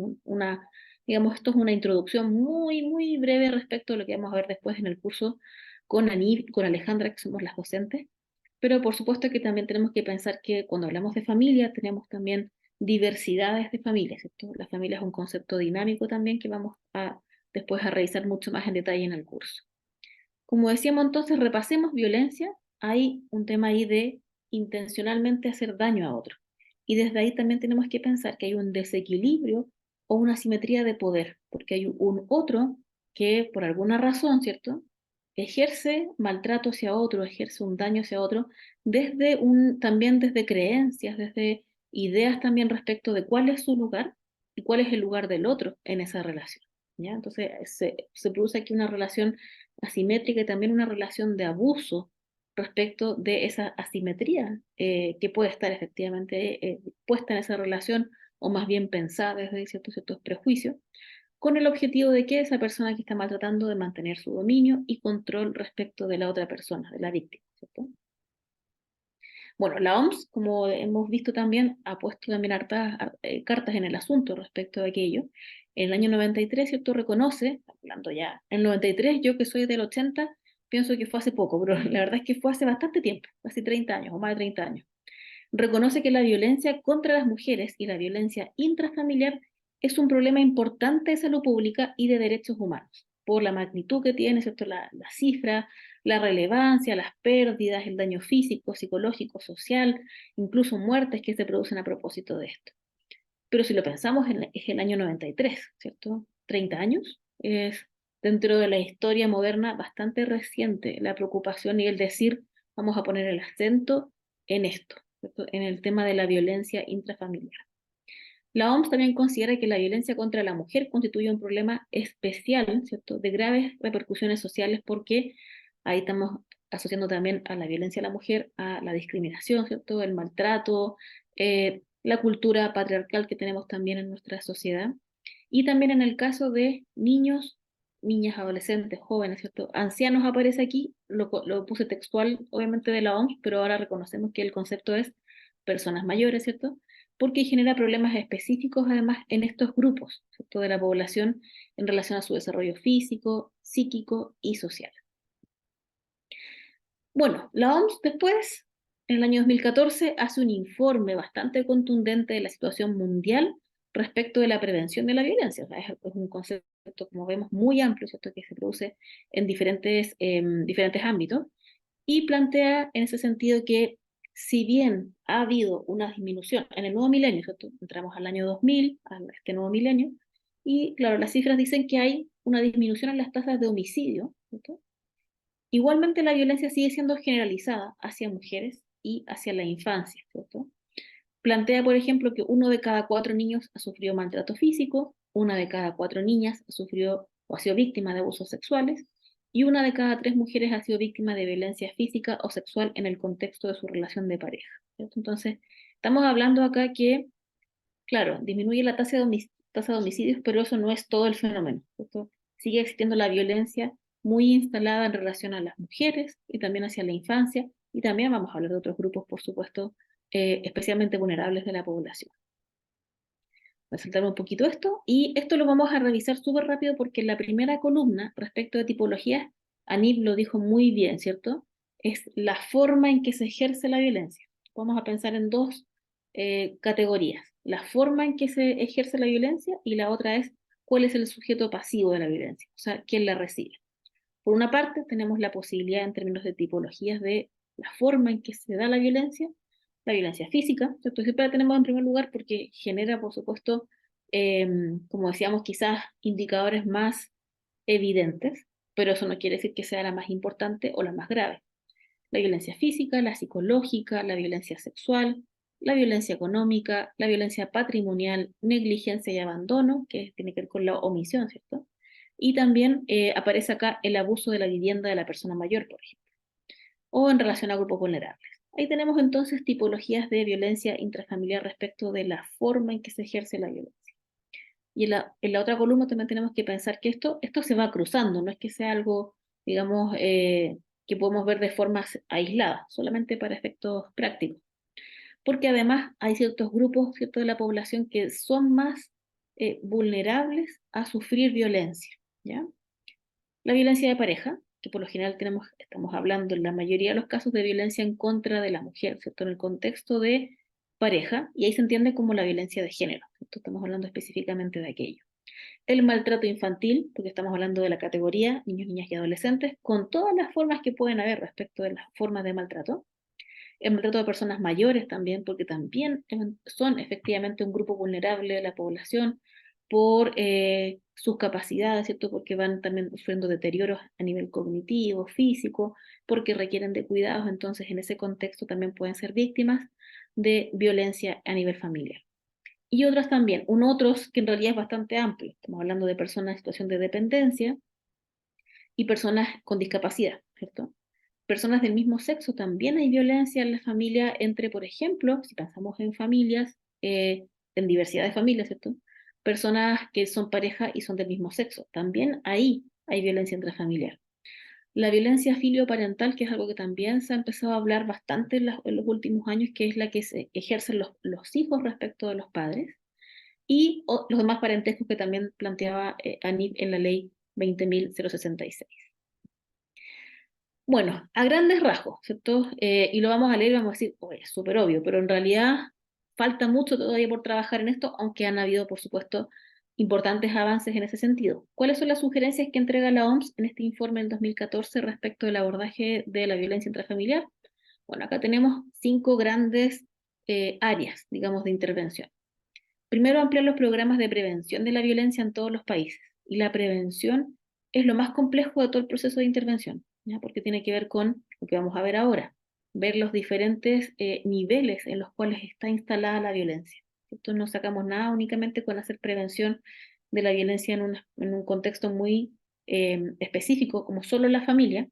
digamos, esto es una introducción muy, muy breve respecto a lo que vamos a ver después en el curso con Anil, con Alejandra, que somos las docentes. Pero por supuesto que también tenemos que pensar que cuando hablamos de familia, tenemos también diversidades de familias, ¿cierto? La familia es un concepto dinámico también que vamos a después a revisar mucho más en detalle en el curso. Como decíamos entonces, repasemos violencia. Hay un tema ahí de intencionalmente hacer daño a otro. Y desde ahí también tenemos que pensar que hay un desequilibrio o una asimetría de poder, porque hay un otro que por alguna razón, ¿cierto? Ejerce maltrato hacia otro, ejerce un daño hacia otro, también desde creencias, desde ideas también respecto de cuál es su lugar y cuál es el lugar del otro en esa relación. ¿Ya? Entonces se produce aquí una relación asimétrica y también una relación de abuso respecto de esa asimetría que puede estar efectivamente puesta en esa relación o más bien pensada desde ciertos prejuicios, con el objetivo de que esa persona que está maltratando de mantener su dominio y control respecto de la otra persona, de la víctima, ¿cierto? Bueno, la OMS, como hemos visto también, ha puesto también hartas cartas en el asunto respecto de aquello. En el año 93, ¿cierto? Reconoce, hablando ya, en el 93, yo que soy del 80, pienso que fue hace poco, pero la verdad es que fue hace bastante tiempo, casi 30 años o más de 30 años. Reconoce que la violencia contra las mujeres y la violencia intrafamiliar es un problema importante de salud pública y de derechos humanos, por la magnitud que tiene, ¿cierto? La cifra, la relevancia, las pérdidas, el daño físico, psicológico, social, incluso muertes que se producen a propósito de esto. Pero si lo pensamos, es el año 93, ¿cierto? 30 años. Es dentro de la historia moderna bastante reciente la preocupación y el decir, vamos a poner el acento en esto, ¿cierto? En el tema de la violencia intrafamiliar. La OMS también considera que la violencia contra la mujer constituye un problema especial, ¿cierto? De graves repercusiones sociales porque ahí estamos asociando también a la violencia a la mujer, a la discriminación, ¿cierto? El maltrato, la cultura patriarcal que tenemos también en nuestra sociedad. Y también en el caso de niños, niñas, adolescentes, jóvenes, ¿cierto? Ancianos aparece aquí, lo puse textual, obviamente de la OMS, pero ahora reconocemos que el concepto es personas mayores, ¿cierto? Porque genera problemas específicos además en estos grupos, ¿cierto? De la población en relación a su desarrollo físico, psíquico y social. Bueno, la OMS después, en el año 2014, hace un informe bastante contundente de la situación mundial respecto de la prevención de la violencia. O sea, es un concepto, como vemos, muy amplio, ¿cierto? Que se produce en diferentes ámbitos, y plantea en ese sentido que si bien ha habido una disminución en el nuevo milenio, ¿cierto? Entramos al año 2000, a este nuevo milenio, y claro, las cifras dicen que hay una disminución en las tasas de homicidio, ¿cierto? Igualmente la violencia sigue siendo generalizada hacia mujeres y hacia la infancia, ¿cierto? Plantea, por ejemplo, que 1 de cada 4 niños ha sufrido maltrato físico, 1 de cada 4 niñas ha sufrido o ha sido víctima de abusos sexuales, y 1 de cada 3 mujeres ha sido víctima de violencia física o sexual en el contexto de su relación de pareja, ¿cierto? Entonces, estamos hablando acá que, claro, disminuye la tasa de homicidios, pero eso no es todo el fenómeno, ¿cierto? Sigue existiendo la violencia muy instalada en relación a las mujeres y también hacia la infancia, y también vamos a hablar de otros grupos, por supuesto, especialmente vulnerables de la población. Voy a saltarme un poquito esto, y esto lo vamos a revisar súper rápido porque en la primera columna, respecto de tipologías, Anib lo dijo muy bien, ¿cierto? Es la forma en que se ejerce la violencia. Vamos a pensar en dos categorías. La forma en que se ejerce la violencia, y la otra es cuál es el sujeto pasivo de la violencia, o sea, quién la recibe. Por una parte, tenemos la posibilidad en términos de tipologías de la forma en que se da la violencia física, ¿cierto? Siempre la tenemos en primer lugar porque genera, por supuesto, como decíamos, quizás indicadores más evidentes, pero eso no quiere decir que sea la más importante o la más grave. La violencia física, la psicológica, la violencia sexual, la violencia económica, la violencia patrimonial, negligencia y abandono, que tiene que ver con la omisión, ¿cierto? Y también aparece acá el abuso de la vivienda de la persona mayor, por ejemplo, o en relación a grupos vulnerables. Ahí tenemos entonces tipologías de violencia intrafamiliar respecto de la forma en que se ejerce la violencia. Y en la otra columna también tenemos que pensar que esto se va cruzando, no es que sea algo, digamos, que podemos ver de forma aislada, solamente para efectos prácticos. Porque además hay ciertos grupos, ¿cierto?, de la población que son más vulnerables a sufrir violencia, ¿ya? La violencia de pareja, que por lo general estamos hablando en la mayoría de los casos de violencia en contra de la mujer, ¿cierto? En el contexto de pareja, y ahí se entiende como la violencia de género, ¿cierto? Estamos hablando específicamente de aquello. El maltrato infantil, porque estamos hablando de la categoría niños, niñas y adolescentes, con todas las formas que pueden haber respecto de las formas de maltrato. El maltrato de personas mayores también, porque también son efectivamente un grupo vulnerable de la población por sus capacidades, ¿cierto? Porque van también sufriendo deterioros a nivel cognitivo, físico, porque requieren de cuidados, entonces en ese contexto también pueden ser víctimas de violencia a nivel familiar. Y otras también, otros que en realidad es bastante amplio, estamos hablando de personas en situación de dependencia y personas con discapacidad, ¿cierto? Personas del mismo sexo, también hay violencia en la familia entre, por ejemplo, si pensamos en familias, en diversidad de familias, ¿cierto? Personas que son pareja y son del mismo sexo, también ahí hay violencia intrafamiliar. La violencia filioparental, que es algo que también se ha empezado a hablar bastante en los últimos años, que es la que se ejercen los hijos respecto de los padres, y los demás parentescos que también planteaba Anib en la ley 20.066. Bueno, a grandes rasgos, ¿cierto? Y lo vamos a leer y vamos a decir, oye, es súper obvio, pero en realidad falta mucho todavía por trabajar en esto, aunque han habido, por supuesto, importantes avances en ese sentido. ¿Cuáles son las sugerencias que entrega la OMS en este informe del 2014 respecto del abordaje de la violencia intrafamiliar? Bueno, acá tenemos 5 grandes áreas, digamos, de intervención. Primero, ampliar los programas de prevención de la violencia en todos los países. Y la prevención es lo más complejo de todo el proceso de intervención, ¿ya? Porque tiene que ver con lo que vamos a ver ahora, ver los diferentes niveles en los cuales está instalada la violencia. Entonces no sacamos nada únicamente con hacer prevención de la violencia en un contexto muy específico, como solo la familia,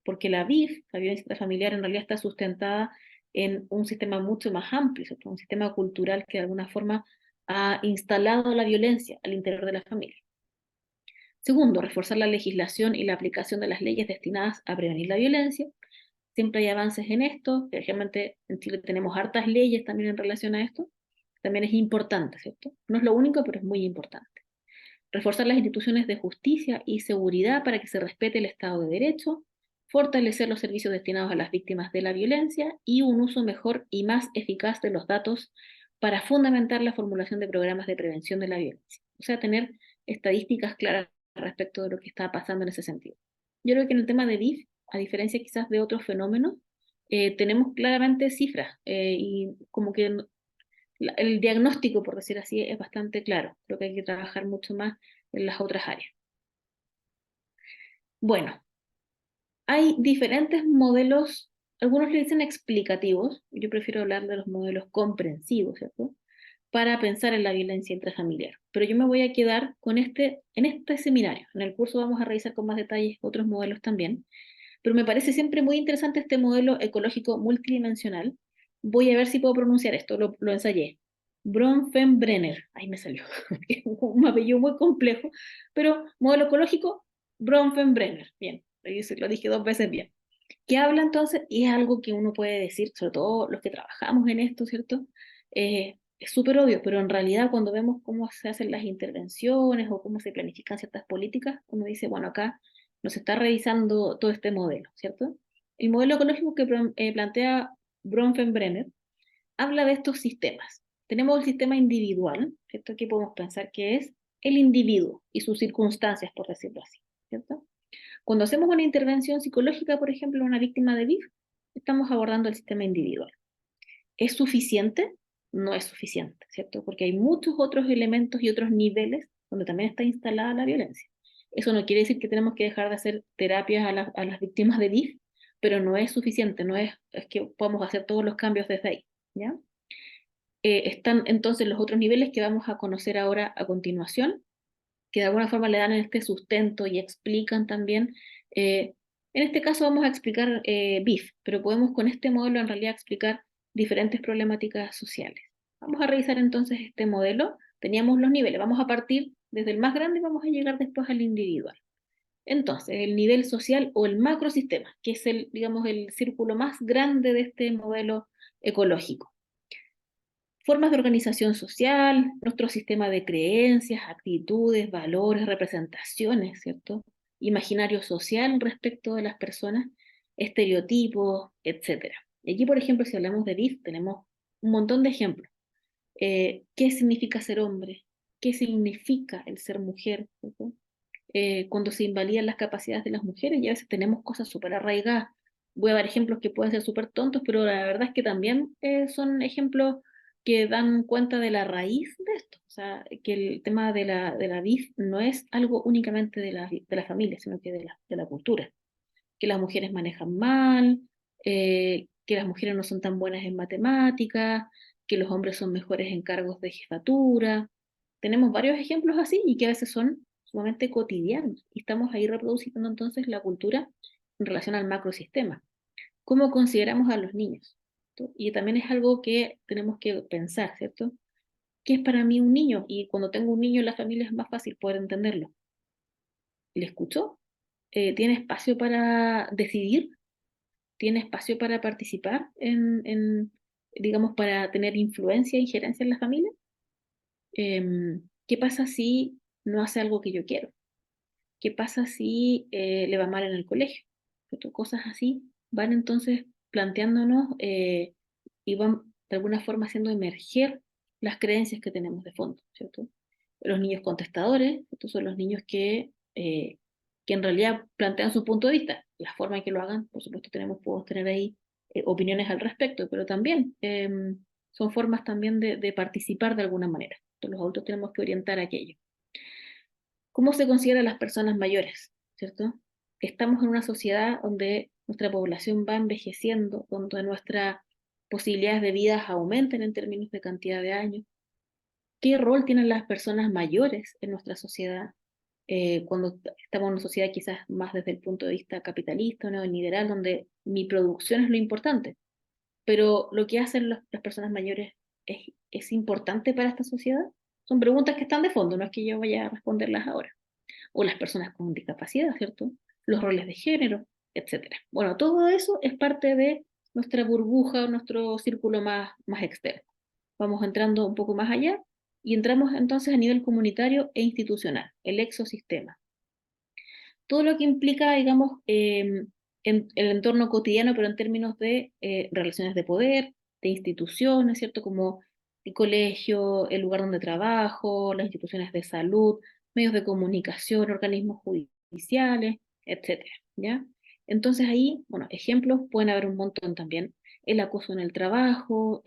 porque la VIF, la violencia intrafamiliar, en realidad está sustentada en un sistema mucho más amplio, ¿cierto? Un sistema cultural que de alguna forma ha instalado la violencia al interior de la familia. Segundo, reforzar la legislación y la aplicación de las leyes destinadas a prevenir la violencia. Siempre hay avances en esto, realmente en Chile tenemos hartas leyes también en relación a esto. También es importante, ¿cierto? No es lo único, pero es muy importante. Reforzar las instituciones de justicia y seguridad para que se respete el Estado de Derecho, fortalecer los servicios destinados a las víctimas de la violencia y un uso mejor y más eficaz de los datos para fundamentar la formulación de programas de prevención de la violencia. O sea, tener estadísticas claras respecto de lo que está pasando en ese sentido. Yo creo que en el tema de BIF, a diferencia quizás de otros fenómenos, tenemos claramente cifras y como que el diagnóstico, por decir así, es bastante claro. Creo que hay que trabajar mucho más en las otras áreas. Bueno, hay diferentes modelos, algunos le dicen explicativos, yo prefiero hablar de los modelos comprensivos, ¿cierto? Para pensar en la violencia intrafamiliar. Pero yo me voy a quedar con en este seminario. En el curso vamos a revisar con más detalles otros modelos también, pero me parece siempre muy interesante este modelo ecológico multidimensional. Voy a ver si puedo pronunciar esto, lo ensayé. Bronfenbrenner, ahí me salió, un apellido muy complejo, pero modelo ecológico, Bronfenbrenner, bien, lo dije 2 veces bien. ¿Qué habla entonces? Y es algo que uno puede decir, sobre todo los que trabajamos en esto, ¿cierto? Es súper obvio, pero en realidad cuando vemos cómo se hacen las intervenciones o cómo se planifican ciertas políticas, uno dice, bueno, acá nos está revisando todo este modelo, ¿cierto? El modelo ecológico que plantea Bronfenbrenner habla de estos sistemas. Tenemos el sistema individual, ¿cierto? Aquí podemos pensar que es el individuo y sus circunstancias, por decirlo así, ¿cierto? Cuando hacemos una intervención psicológica, por ejemplo, a una víctima de BIF, estamos abordando el sistema individual. ¿Es suficiente? No es suficiente, ¿cierto? Porque hay muchos otros elementos y otros niveles donde también está instalada la violencia. Eso no quiere decir que tenemos que dejar de hacer terapias a las víctimas de BIF, pero no es suficiente, no es que podamos hacer todos los cambios desde ahí, ¿ya? Están entonces los otros niveles que vamos a conocer ahora a continuación, que de alguna forma le dan este sustento y explican también, en este caso vamos a explicar BIF, pero podemos con este modelo en realidad explicar diferentes problemáticas sociales. Vamos a revisar entonces este modelo. Teníamos los niveles, vamos a partir desde el más grande y vamos a llegar después al individual. Entonces, el nivel social o el macrosistema, que es el, digamos, el círculo más grande de este modelo ecológico. Formas de organización social, nuestro sistema de creencias, actitudes, valores, representaciones, ¿cierto? Imaginario social respecto de las personas, estereotipos, etcétera. Y aquí, por ejemplo, si hablamos de BIF, tenemos un montón de ejemplos. ¿Qué significa ser hombre? ¿Qué significa el ser mujer? ¿Cierto? Cuando se invalidan las capacidades de las mujeres y a veces tenemos cosas súper arraigadas. Voy a dar ejemplos que pueden ser súper tontos, pero la verdad es que también son ejemplos que dan cuenta de la raíz de esto. O sea, que el tema de la BIF no es algo únicamente de la familia, sino que de la cultura. Que las mujeres manejan mal, que las mujeres no son tan buenas en matemáticas, que los hombres son mejores en cargos de jefatura. Tenemos varios ejemplos así y que a veces son sumamente cotidianos. Y estamos ahí reproduciendo entonces la cultura en relación al macrosistema. ¿Cómo consideramos a los niños? ¿Cierto? Y también es algo que tenemos que pensar, ¿cierto? ¿Qué es para mí un niño? Y cuando tengo un niño en la familia es más fácil poder entenderlo. ¿Le escucho? ¿Tiene espacio para decidir? ¿Tiene espacio para participar digamos, para tener influencia e injerencia en la familia? ¿Qué pasa si no hace algo que yo quiero? ¿Qué pasa si le va mal en el colegio? ¿Cierto? Cosas así van entonces planteándonos y van de alguna forma haciendo emerger las creencias que tenemos de fondo, ¿cierto? Los niños contestadores, estos son los niños que en realidad plantean su punto de vista. La forma en que lo hagan, por supuesto, podemos tener ahí opiniones al respecto, pero también son formas también de participar de alguna manera. Entonces, los adultos tenemos que orientar aquello. ¿Cómo se consideran las personas mayores? ¿Cierto? Estamos en una sociedad donde nuestra población va envejeciendo, donde nuestras posibilidades de vida aumentan en términos de cantidad de años. ¿Qué rol tienen las personas mayores en nuestra sociedad? Cuando estamos en una sociedad quizás más desde el punto de vista capitalista o neoliberal, donde mi producción es lo importante, pero lo que hacen las personas mayores es importante para esta sociedad. Son preguntas que están de fondo, no es que yo vaya a responderlas ahora. O las personas con discapacidad, ¿cierto? Los roles de género, etcétera. Bueno, todo eso es parte de nuestra burbuja, nuestro círculo más externo. Vamos entrando un poco más allá y entramos entonces a nivel comunitario e institucional, el exosistema. Todo lo que implica, digamos, en el entorno cotidiano, pero en términos de relaciones de poder, de instituciones, ¿cierto? Como el colegio, el lugar donde trabajo, las instituciones de salud, medios de comunicación, organismos judiciales, etcétera, ¿ya? Entonces ahí, bueno, ejemplos pueden haber un montón también. El acoso en el trabajo,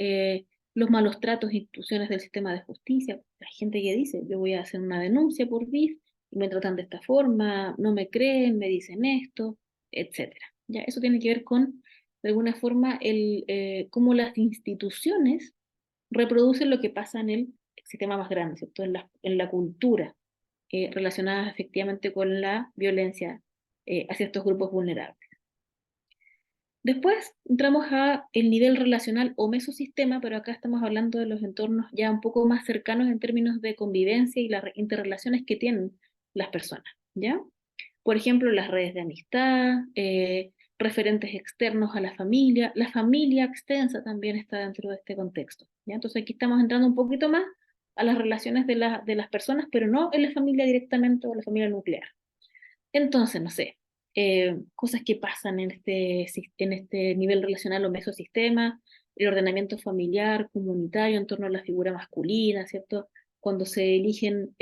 los malos tratos e instituciones del sistema de justicia. Hay gente que dice, yo voy a hacer una denuncia por BIS y me tratan de esta forma, no me creen, me dicen esto, etcétera. ¿Ya? Eso tiene que ver con, de alguna forma, cómo las instituciones reproducen lo que pasa en el sistema más grande, ¿cierto? En la cultura, relacionada efectivamente con la violencia hacia estos grupos vulnerables. Después entramos a el nivel relacional o mesosistema, pero acá estamos hablando de los entornos ya un poco más cercanos en términos de convivencia y las interrelaciones que tienen las personas, ¿ya? Por ejemplo, las redes de amistad, referentes externos a la familia extensa también está dentro de este contexto, ¿ya? Entonces aquí estamos entrando un poquito más a las relaciones de las personas, pero no en la familia directamente o la familia nuclear. Entonces, no sé, cosas que pasan en este nivel relacional o mesosistema, el ordenamiento familiar, comunitario en torno a la figura masculina, ¿cierto? Cuando se eligen,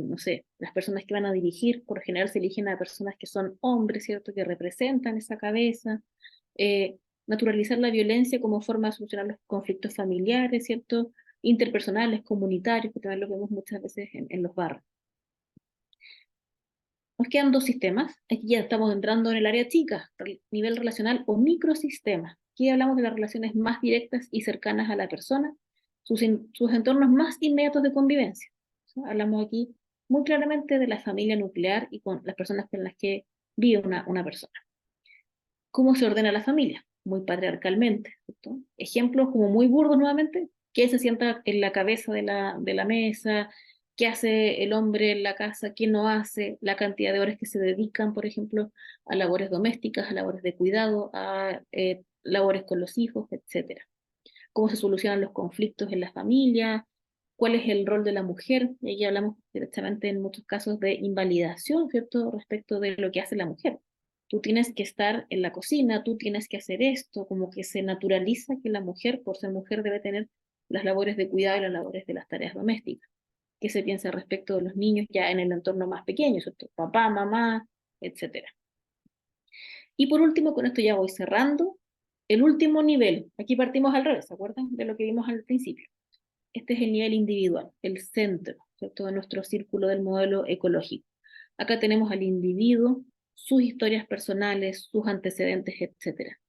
no sé, las personas que van a dirigir, por lo general se eligen a personas que son hombres, ¿cierto? Que representan esa cabeza. Eh, Naturalizar la violencia como forma de solucionar los conflictos familiares, ¿cierto? Interpersonales, comunitarios, que también lo vemos muchas veces en los barrios. Nos quedan dos sistemas. Aquí ya estamos entrando en el área chica, nivel relacional o microsistema. Aquí hablamos de las relaciones más directas y cercanas a la persona, sus entornos más inmediatos de convivencia. O sea, hablamos aquí muy claramente de la familia nuclear y con las personas con las que vive una persona. ¿Cómo se ordena la familia? Muy patriarcalmente, ¿cierto? Ejemplos como muy burdos nuevamente, ¿quién se sienta en la cabeza de la mesa? ¿Qué hace el hombre en la casa? ¿Qué no hace? La cantidad de horas que se dedican, por ejemplo, a labores domésticas, a labores de cuidado, a labores con los hijos, etcétera. ¿Cómo se solucionan los conflictos en la familia? ¿Cuál es el rol de la mujer? Y aquí hablamos directamente en muchos casos de invalidación, ¿cierto? Respecto de lo que hace la mujer. Tú tienes que estar en la cocina, tú tienes que hacer esto, como que se naturaliza que la mujer, por ser mujer, debe tener las labores de cuidado y las labores de las tareas domésticas. ¿Qué se piensa respecto de los niños ya en el entorno más pequeño, ¿cierto? Papá, mamá, etcétera? Y por último, con esto ya voy cerrando, el último nivel. Aquí partimos al revés, ¿se acuerdan de lo que vimos al principio? Este es el nivel individual, el centro, ¿cierto? De nuestro círculo del modelo ecológico. Acá tenemos al individuo, sus historias personales, sus antecedentes, etcétera.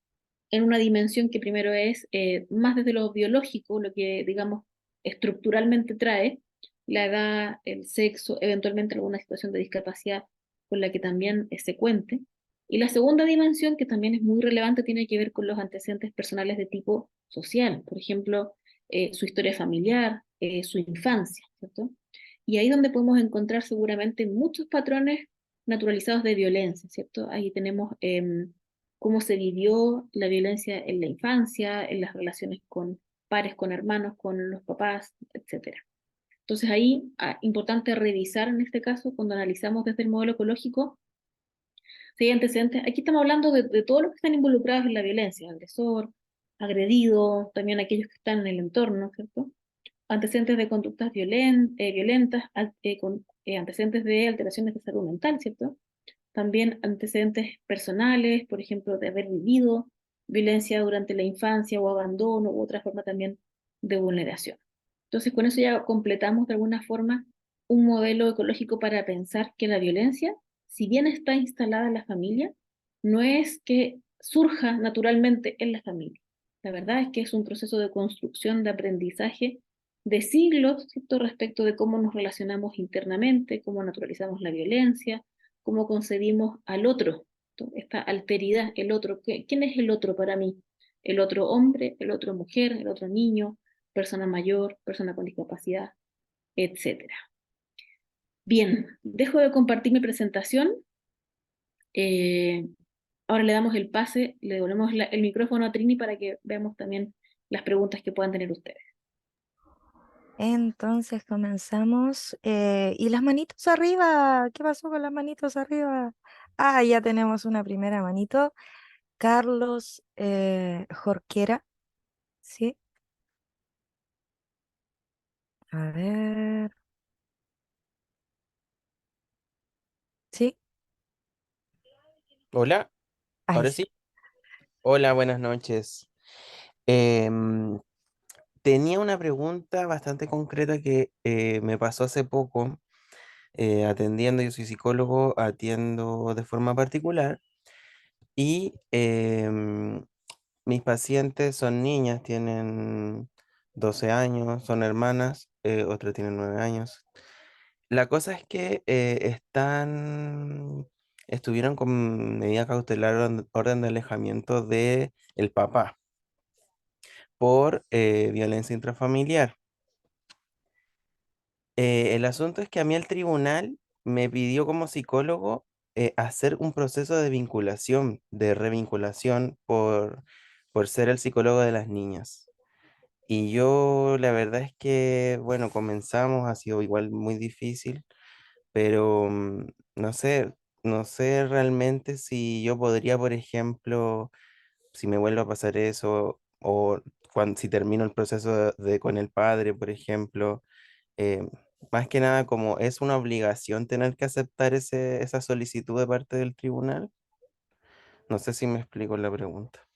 En una dimensión que primero es más desde lo biológico, lo que, digamos, estructuralmente trae, la edad, el sexo, eventualmente alguna situación de discapacidad con la que también se cuente. Y la segunda dimensión, que también es muy relevante, tiene que ver con los antecedentes personales de tipo social, por ejemplo, su historia familiar, su infancia, ¿cierto? Y ahí es donde podemos encontrar seguramente muchos patrones naturalizados de violencia, ¿cierto? Ahí tenemos cómo se vivió la violencia en la infancia, en las relaciones con pares, con hermanos, con los papás, etcétera. Entonces ahí, importante revisar en este caso, cuando analizamos desde el modelo ecológico, si hay antecedentes, aquí estamos hablando de todos los que están involucrados en la violencia, agresor, agredido, también aquellos que están en el entorno, ¿cierto? Antecedentes de conductas violentas, antecedentes de alteraciones de salud mental, ¿cierto? También antecedentes personales, por ejemplo, de haber vivido violencia durante la infancia o abandono u otra forma también de vulneración. Entonces, con eso ya completamos de alguna forma un modelo ecológico para pensar que la violencia, si bien está instalada en la familia, no es que surja naturalmente en la familia. La verdad es que es un proceso de construcción, de aprendizaje de siglos, ¿cierto? Respecto de cómo nos relacionamos internamente, cómo naturalizamos la violencia, cómo concebimos al otro, esta alteridad, el otro. ¿Quién es el otro para mí? El otro hombre, el otro mujer, el otro niño, persona mayor, persona con discapacidad, etcétera. Bien, dejo de compartir mi presentación. Eh, Ahora le damos el pase, le devolvemos el micrófono a Trini para que veamos también las preguntas que puedan tener ustedes. Entonces comenzamos. ¿Y las manitos arriba? ¿Qué pasó con las manitos arriba? Ah, ya tenemos una primera manito. Carlos Jorquera, ¿sí? A ver. Sí, Hola, ahí ahora sí. sí. Hola, buenas noches. Em, Tenía una pregunta bastante concreta que me pasó hace poco atendiendo. Yo soy psicólogo, atiendo de forma particular y mis pacientes son niñas, tienen 12 años, son hermanas, otras tienen 9 años. La cosa es que estuvieron con medida cautelar, orden de alejamiento de el papá por violencia intrafamiliar. El asunto es que a mí el tribunal me pidió como psicólogo hacer un proceso de vinculación, de revinculación por ser el psicólogo de las niñas. Y yo la verdad es que, bueno, comenzamos, ha sido igual muy difícil, pero no sé, no sé realmente si yo podría, por ejemplo, si me vuelve a pasar eso, o si termino el proceso con el padre, por ejemplo, eh, más que nada como es una obligación tener que aceptar esa solicitud de parte del tribunal. No sé si me explico la pregunta.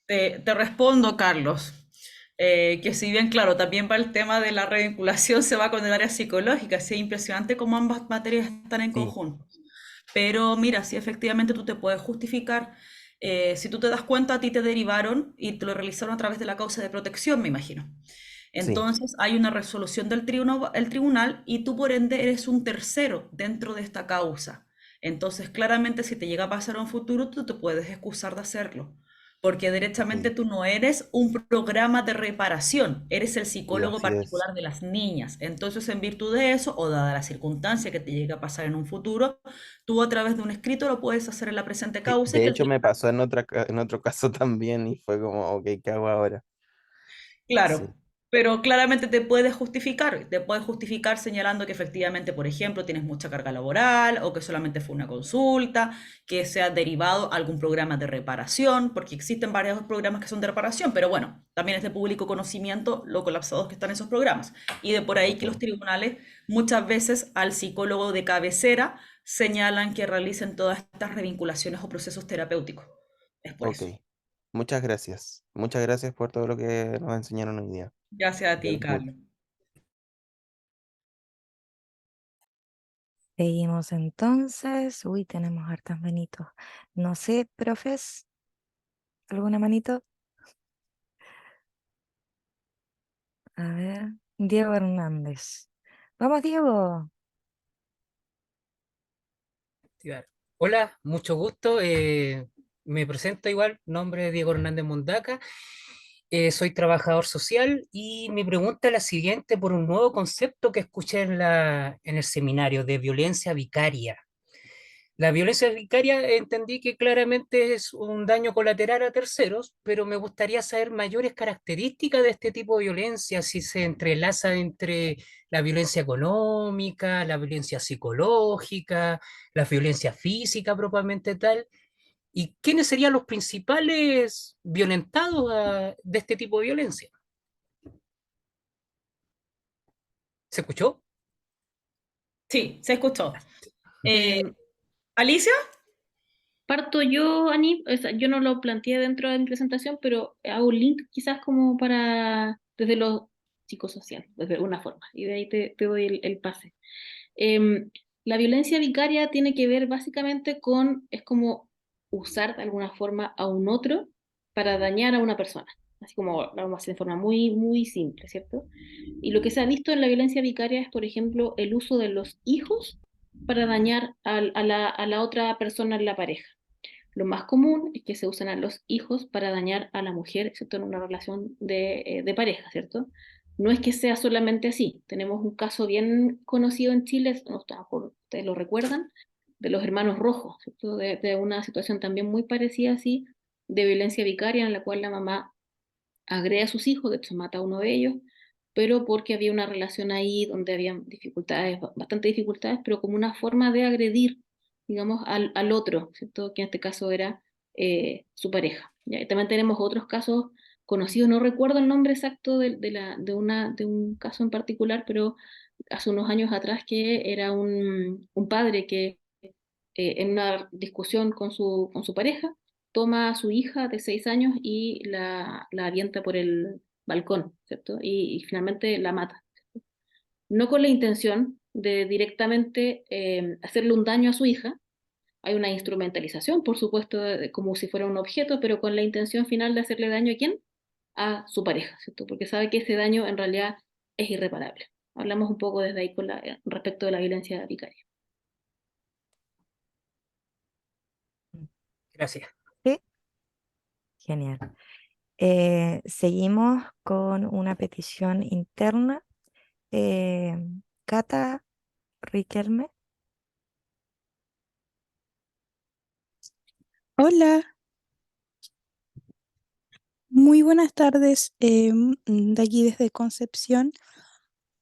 Te respondo, Carlos, que si bien, claro, también va el tema de la revinculación, se va con el área psicológica, sí, es impresionante cómo ambas materias están en Sí, conjunto. Pero mira, si efectivamente tú te puedes justificar, si tú te das cuenta, a ti te derivaron y te lo realizaron a través de la causa de protección, me imagino. sí, Entonces hay una resolución del tribunal, el tribunal y tú por ende eres un tercero dentro de esta causa. Entonces claramente si te llega a pasar en un futuro, tú te puedes excusar de hacerlo. Porque ok. derechamente tú no eres un programa de reparación, eres el Sí, psicólogo así es. particular de las niñas. Entonces, en virtud de eso, o dada la circunstancia que te llegue a pasar en un futuro, tú a través de un escrito lo puedes hacer en la presente Sí, causa y de que el hecho me tribunal. pasó en otro caso también y fue como, ok, ¿qué hago ahora? Sí, Claro, pero claramente te puedes justificar señalando que efectivamente, por ejemplo, tienes mucha carga laboral o que solamente fue una consulta, que se ha derivado algún programa de reparación, porque existen varios programas que son de reparación, pero bueno, también es de público conocimiento lo colapsados que están esos programas. Y de por ahí que los ok, tribunales muchas veces al psicólogo de cabecera señalan que realicen todas estas revinculaciones o procesos terapéuticos. Es por ok. eso. Muchas gracias. Muchas gracias por todo lo que nos enseñaron hoy día. Gracias a ti, Very good. Carlos. Seguimos entonces. Uy, tenemos hartas manitos. No sé, profes, ¿alguna manito? A ver, Diego Hernández. Vamos, Diego. Claro. Hola, mucho gusto. Me presento igual, nombre es Diego Hernández Mondaca. Soy trabajador social y mi pregunta es la siguiente por un nuevo concepto que escuché en el seminario de violencia vicaria. La violencia vicaria entendí que claramente es un daño colateral a terceros, pero me gustaría saber mayores características de este tipo de violencia, si se entrelaza entre la violencia económica, la violencia psicológica, la violencia física propiamente tal, y quiénes serían los principales violentados de este tipo de violencia. ¿Se escuchó? Sí, se escuchó. Eh, Em, Alicia, Parto yo, Ani, o sea, yo no lo planteé dentro de mi presentación, pero hago un link quizás como para, desde lo psicosocial, desde alguna forma, y de ahí te doy el pase. La violencia vicaria tiene que ver básicamente con, es como usar de alguna forma a un otro para dañar a una persona, así como lo vamos a hacer de forma muy, muy simple, ¿cierto? Y lo que se ha visto en la violencia vicaria es, por ejemplo, el uso de los hijos para dañar a la otra persona en la pareja. Lo más común es que se usan a los hijos para dañar a la mujer, ¿cierto? En una relación de pareja, ¿cierto? No es que sea solamente así. Tenemos un caso bien conocido en Chile, no, a lo mejor ustedes lo recuerdan, de los hermanos Rojos, ¿cierto? De una situación también muy parecida así, de violencia vicaria en la cual la mamá agrede a sus hijos, de hecho mata a uno de ellos, pero porque había una relación ahí donde había dificultades, bastante dificultades, pero como una forma de agredir, digamos, al otro, ¿cierto? Que en este caso era su pareja. ¿Ya? Y también tenemos otros casos conocido, no recuerdo el nombre exacto de un caso en particular, pero hace unos años atrás que era un padre que en una discusión con su pareja toma a su hija de 6 años y la avienta por el balcón, ¿cierto? Y finalmente la mata. No con la intención de directamente hacerle un daño a su hija. Hay una instrumentalización, por supuesto, como si fuera un objeto, pero con la intención final de hacerle daño a quién, a su pareja, ¿cierto? Porque sabe que ese daño en realidad es irreparable. Hablamos un poco desde ahí respecto de la violencia vicaria. Gracias. Sí, genial. Seguimos con una petición interna. Eh, Cata Riquelme. Hola, muy buenas tardes. De aquí desde Concepción.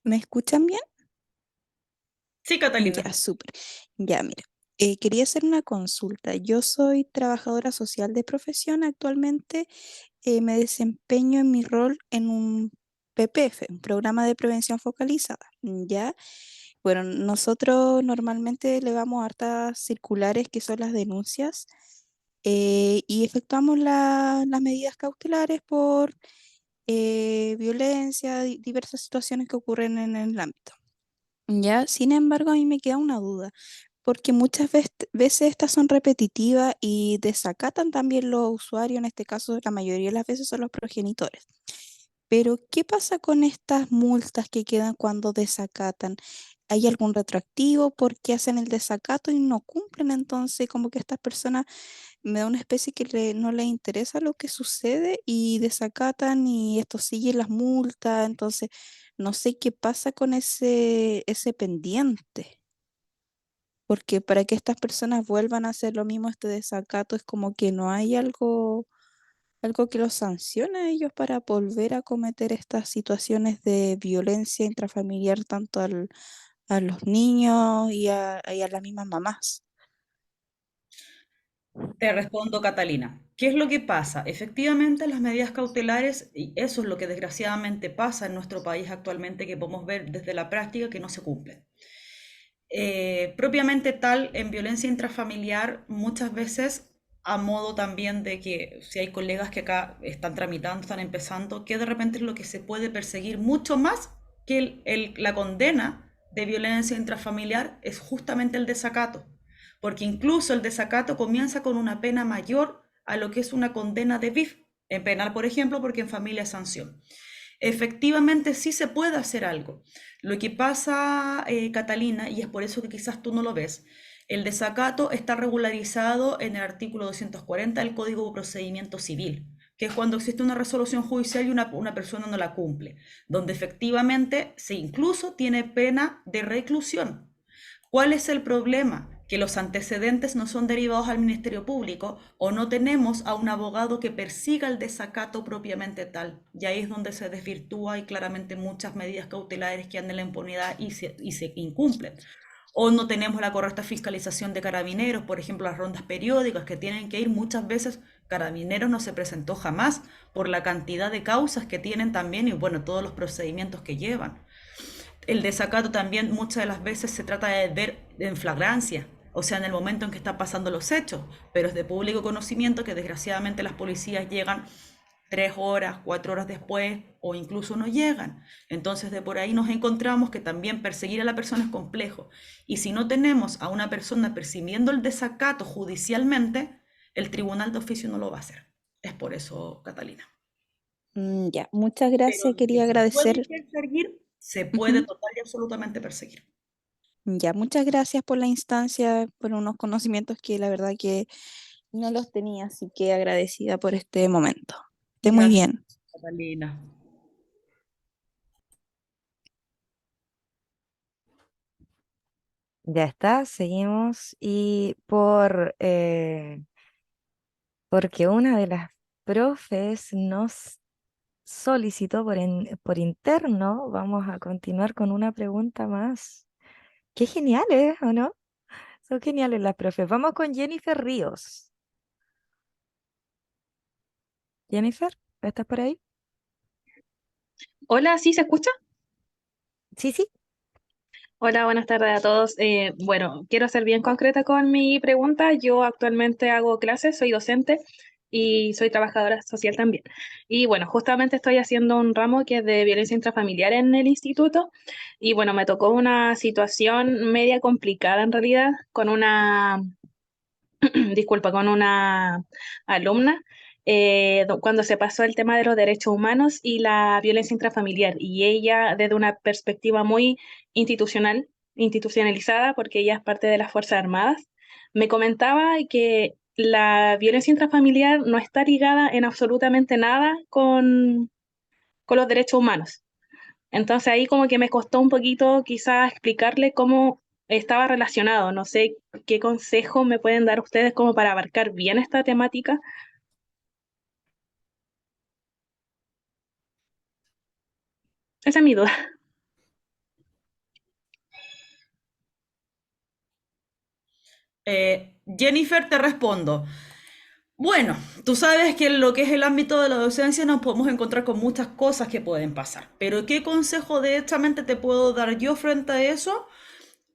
¿Me escuchan bien? Sí, Catalina. Ya, súper. Ya, mira. Quería hacer una consulta. Yo soy trabajadora social de profesión. Actualmente me desempeño en mi rol en un PPF, un programa de prevención focalizada. Ya, bueno, nosotros normalmente le damos hartas circulares que son las denuncias y efectuamos las medidas cautelares por violencia, diversas situaciones que ocurren en el ámbito. Ya, sin embargo, a mí me queda una duda, porque muchas veces estas son repetitivas y desacatan también los usuarios, en este caso la mayoría de las veces son los progenitores. Pero, ¿qué pasa con estas multas que quedan cuando desacatan? ¿Hay algún retroactivo? ¿Por qué hacen el desacato y no cumplen? Entonces, como que estas personas me da una especie que no les interesa lo que sucede y desacatan y esto sigue las multas, entonces no sé qué pasa con ese pendiente, porque para que estas personas vuelvan a hacer lo mismo, este desacato es como que no hay algo que los sancione a ellos para volver a cometer estas situaciones de violencia intrafamiliar tanto a los niños y a las mismas mamás. Te respondo, Catalina. ¿Qué es lo que pasa? Efectivamente, las medidas cautelares, y eso es lo que desgraciadamente pasa en nuestro país actualmente, que podemos ver desde la práctica que no se cumplen. Propiamente tal, en violencia intrafamiliar, muchas veces, a modo también de que si hay colegas que acá están tramitando, están empezando, que de repente es lo que se puede perseguir mucho más que la condena de violencia intrafamiliar es justamente el desacato, porque incluso el desacato comienza con una pena mayor a lo que es una condena de BIF, en penal, por ejemplo, porque en familia es sanción. Efectivamente, sí se puede hacer algo. Lo que pasa, Catalina, y es por eso que quizás tú no lo ves, el desacato está regularizado en el artículo 240 del Código de Procedimiento Civil, que es cuando existe una resolución judicial y una persona no la cumple, donde efectivamente se incluso tiene pena de reclusión. ¿Cuál es el problema? Que los antecedentes no son derivados al Ministerio Público o no tenemos a un abogado que persiga el desacato propiamente tal. Y ahí es donde se desvirtúa y claramente muchas medidas cautelares que andan en la impunidad y se incumplen. O no tenemos la correcta fiscalización de carabineros, por ejemplo, las rondas periódicas que tienen que ir muchas veces. Carabineros no se presentó jamás por la cantidad de causas que tienen también y bueno, todos los procedimientos que llevan. El desacato también muchas de las veces se trata de ver en flagrancia, o sea, en el momento en que están pasando los hechos, pero es de público conocimiento que desgraciadamente las policías llegan 3 horas, 4 horas después o incluso no llegan. Entonces de por ahí nos encontramos que también perseguir a la persona es complejo. Y si no tenemos a una persona percibiendo el desacato judicialmente, el tribunal de oficio no lo va a hacer. Es por eso, Catalina. Ya, muchas Pero gracias, de que quería se puede agradecer. perseguir, se puede Ujú. total y absolutamente perseguir. Ya, muchas gracias por la instancia, por unos conocimientos que la verdad que no los tenía, así que agradecida por este momento. Esté muy Gracias, bien. Catalina. Ya está, seguimos. Y porque una de las profes nos solicitó por interno, vamos a continuar con una pregunta más. Qué geniales, ¿o no? Son geniales las profes. Vamos con Jennifer Ríos. Jennifer, ¿Estás por ahí? Hola, ¿sí se escucha? Sí, sí. Hola, buenas tardes a todos. Bueno, quiero ser bien concreta con mi pregunta. Yo actualmente hago clases, soy docente y soy trabajadora social también. Y bueno, justamente estoy haciendo un ramo que es de violencia intrafamiliar en el instituto. Y bueno, me tocó una situación media complicada en realidad con una disculpa, con una alumna, cuando se pasó el tema de los derechos humanos y la violencia intrafamiliar. Y ella, desde una perspectiva muy institucionalizada, porque ella es parte de las Fuerzas Armadas, me comentaba que la violencia intrafamiliar no está ligada en absolutamente nada con los derechos humanos. Entonces ahí como que me costó un poquito quizás explicarle cómo estaba relacionado. No sé qué consejo me pueden dar ustedes como para abarcar bien esta temática. Esa es mi duda. Jennifer, te respondo. Bueno, tú sabes que en lo que es el ámbito de la docencia nos podemos encontrar con muchas cosas que pueden pasar, pero ¿qué consejo directamente te puedo dar yo frente a eso?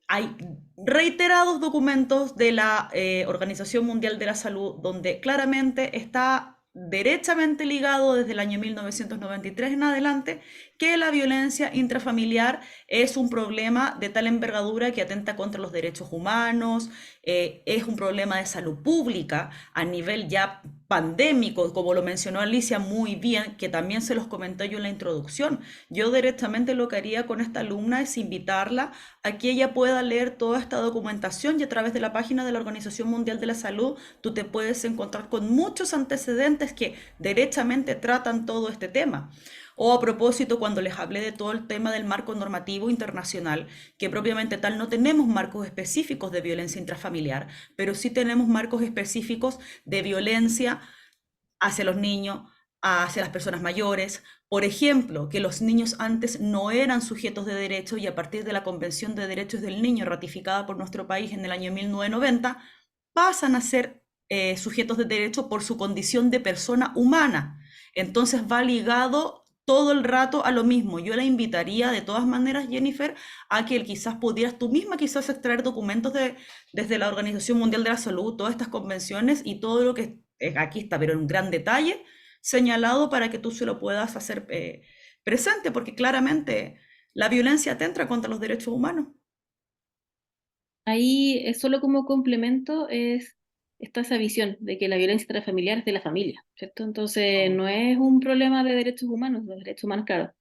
Hay reiterados documentos de la Organización Mundial de la Salud donde claramente está derechamente ligado desde el año 1993 en adelante que la violencia intrafamiliar es un problema de tal envergadura que atenta contra los derechos humanos, es un problema de salud pública a nivel ya pandémico, como lo mencionó Alicia muy bien, que también se los comenté yo en la introducción. Yo directamente lo que haría con esta alumna es invitarla a que ella pueda leer toda esta documentación y a través de la página de la Organización Mundial de la Salud tú te puedes encontrar con muchos antecedentes que derechamente tratan todo este tema. O a propósito, cuando les hablé de todo el tema del marco normativo internacional, que propiamente tal no tenemos marcos específicos de violencia intrafamiliar, pero sí tenemos marcos específicos de violencia hacia los niños, hacia las personas mayores. Por ejemplo, que los niños antes no eran sujetos de derecho y a partir de la Convención de Derechos del Niño ratificada por nuestro país en el año 1990, pasan a ser sujetos de derecho por su condición de persona humana. Entonces va ligado todo el rato a lo mismo. Yo la invitaría de todas maneras, Jennifer, a que quizás pudieras tú misma quizás extraer documentos desde la Organización Mundial de la Salud, todas estas convenciones y todo lo que aquí está, pero en un gran detalle, señalado para que tú se lo puedas hacer presente, porque claramente la violencia atenta contra los derechos humanos. Ahí, solo como complemento, está esa visión de que la violencia intrafamiliar es de la familia, ¿cierto? Entonces, no es un problema de derechos humanos, los derechos humanos, claro.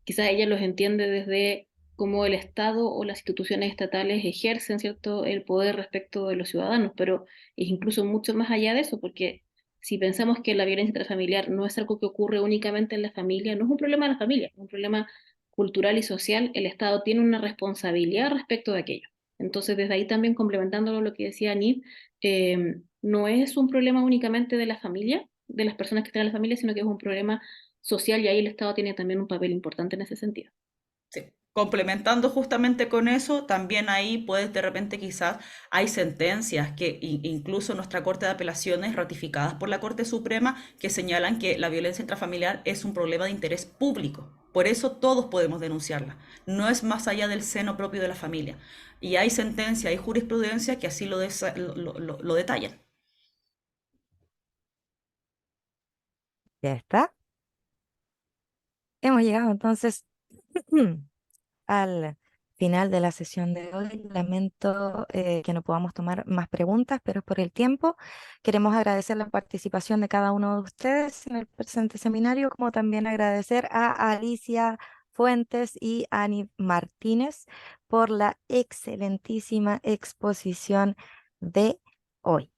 Quizás ella los entiende desde cómo el Estado o las instituciones estatales ejercen, ¿cierto?, el poder respecto de los ciudadanos, pero es incluso mucho más allá de eso, porque si pensamos que la violencia intrafamiliar no es algo que ocurre únicamente en la familia, no es un problema de la familia, es un problema cultural y social, el Estado tiene una responsabilidad respecto de aquello. Entonces, desde ahí también complementándolo lo que decía Nid, no es un problema únicamente de la familia, de las personas que están en la familia, sino que es un problema social y ahí el Estado tiene también un papel importante en ese sentido. Sí. Complementando justamente con eso, también ahí puedes de repente quizás hay sentencias que incluso nuestra Corte de Apelaciones ratificadas por la Corte Suprema que señalan que la violencia intrafamiliar es un problema de interés público. Por eso todos podemos denunciarla. No es más allá del seno propio de la familia. Y hay sentencia, hay jurisprudencia que así lo detallan. Ya está. Hemos llegado entonces al final de la sesión de hoy. Lamento que no podamos tomar más preguntas, pero es por el tiempo. Queremos agradecer la participación de cada uno de ustedes en el presente seminario, como también agradecer a Alicia Fuentes y Ani Martínez por la excelentísima exposición de hoy.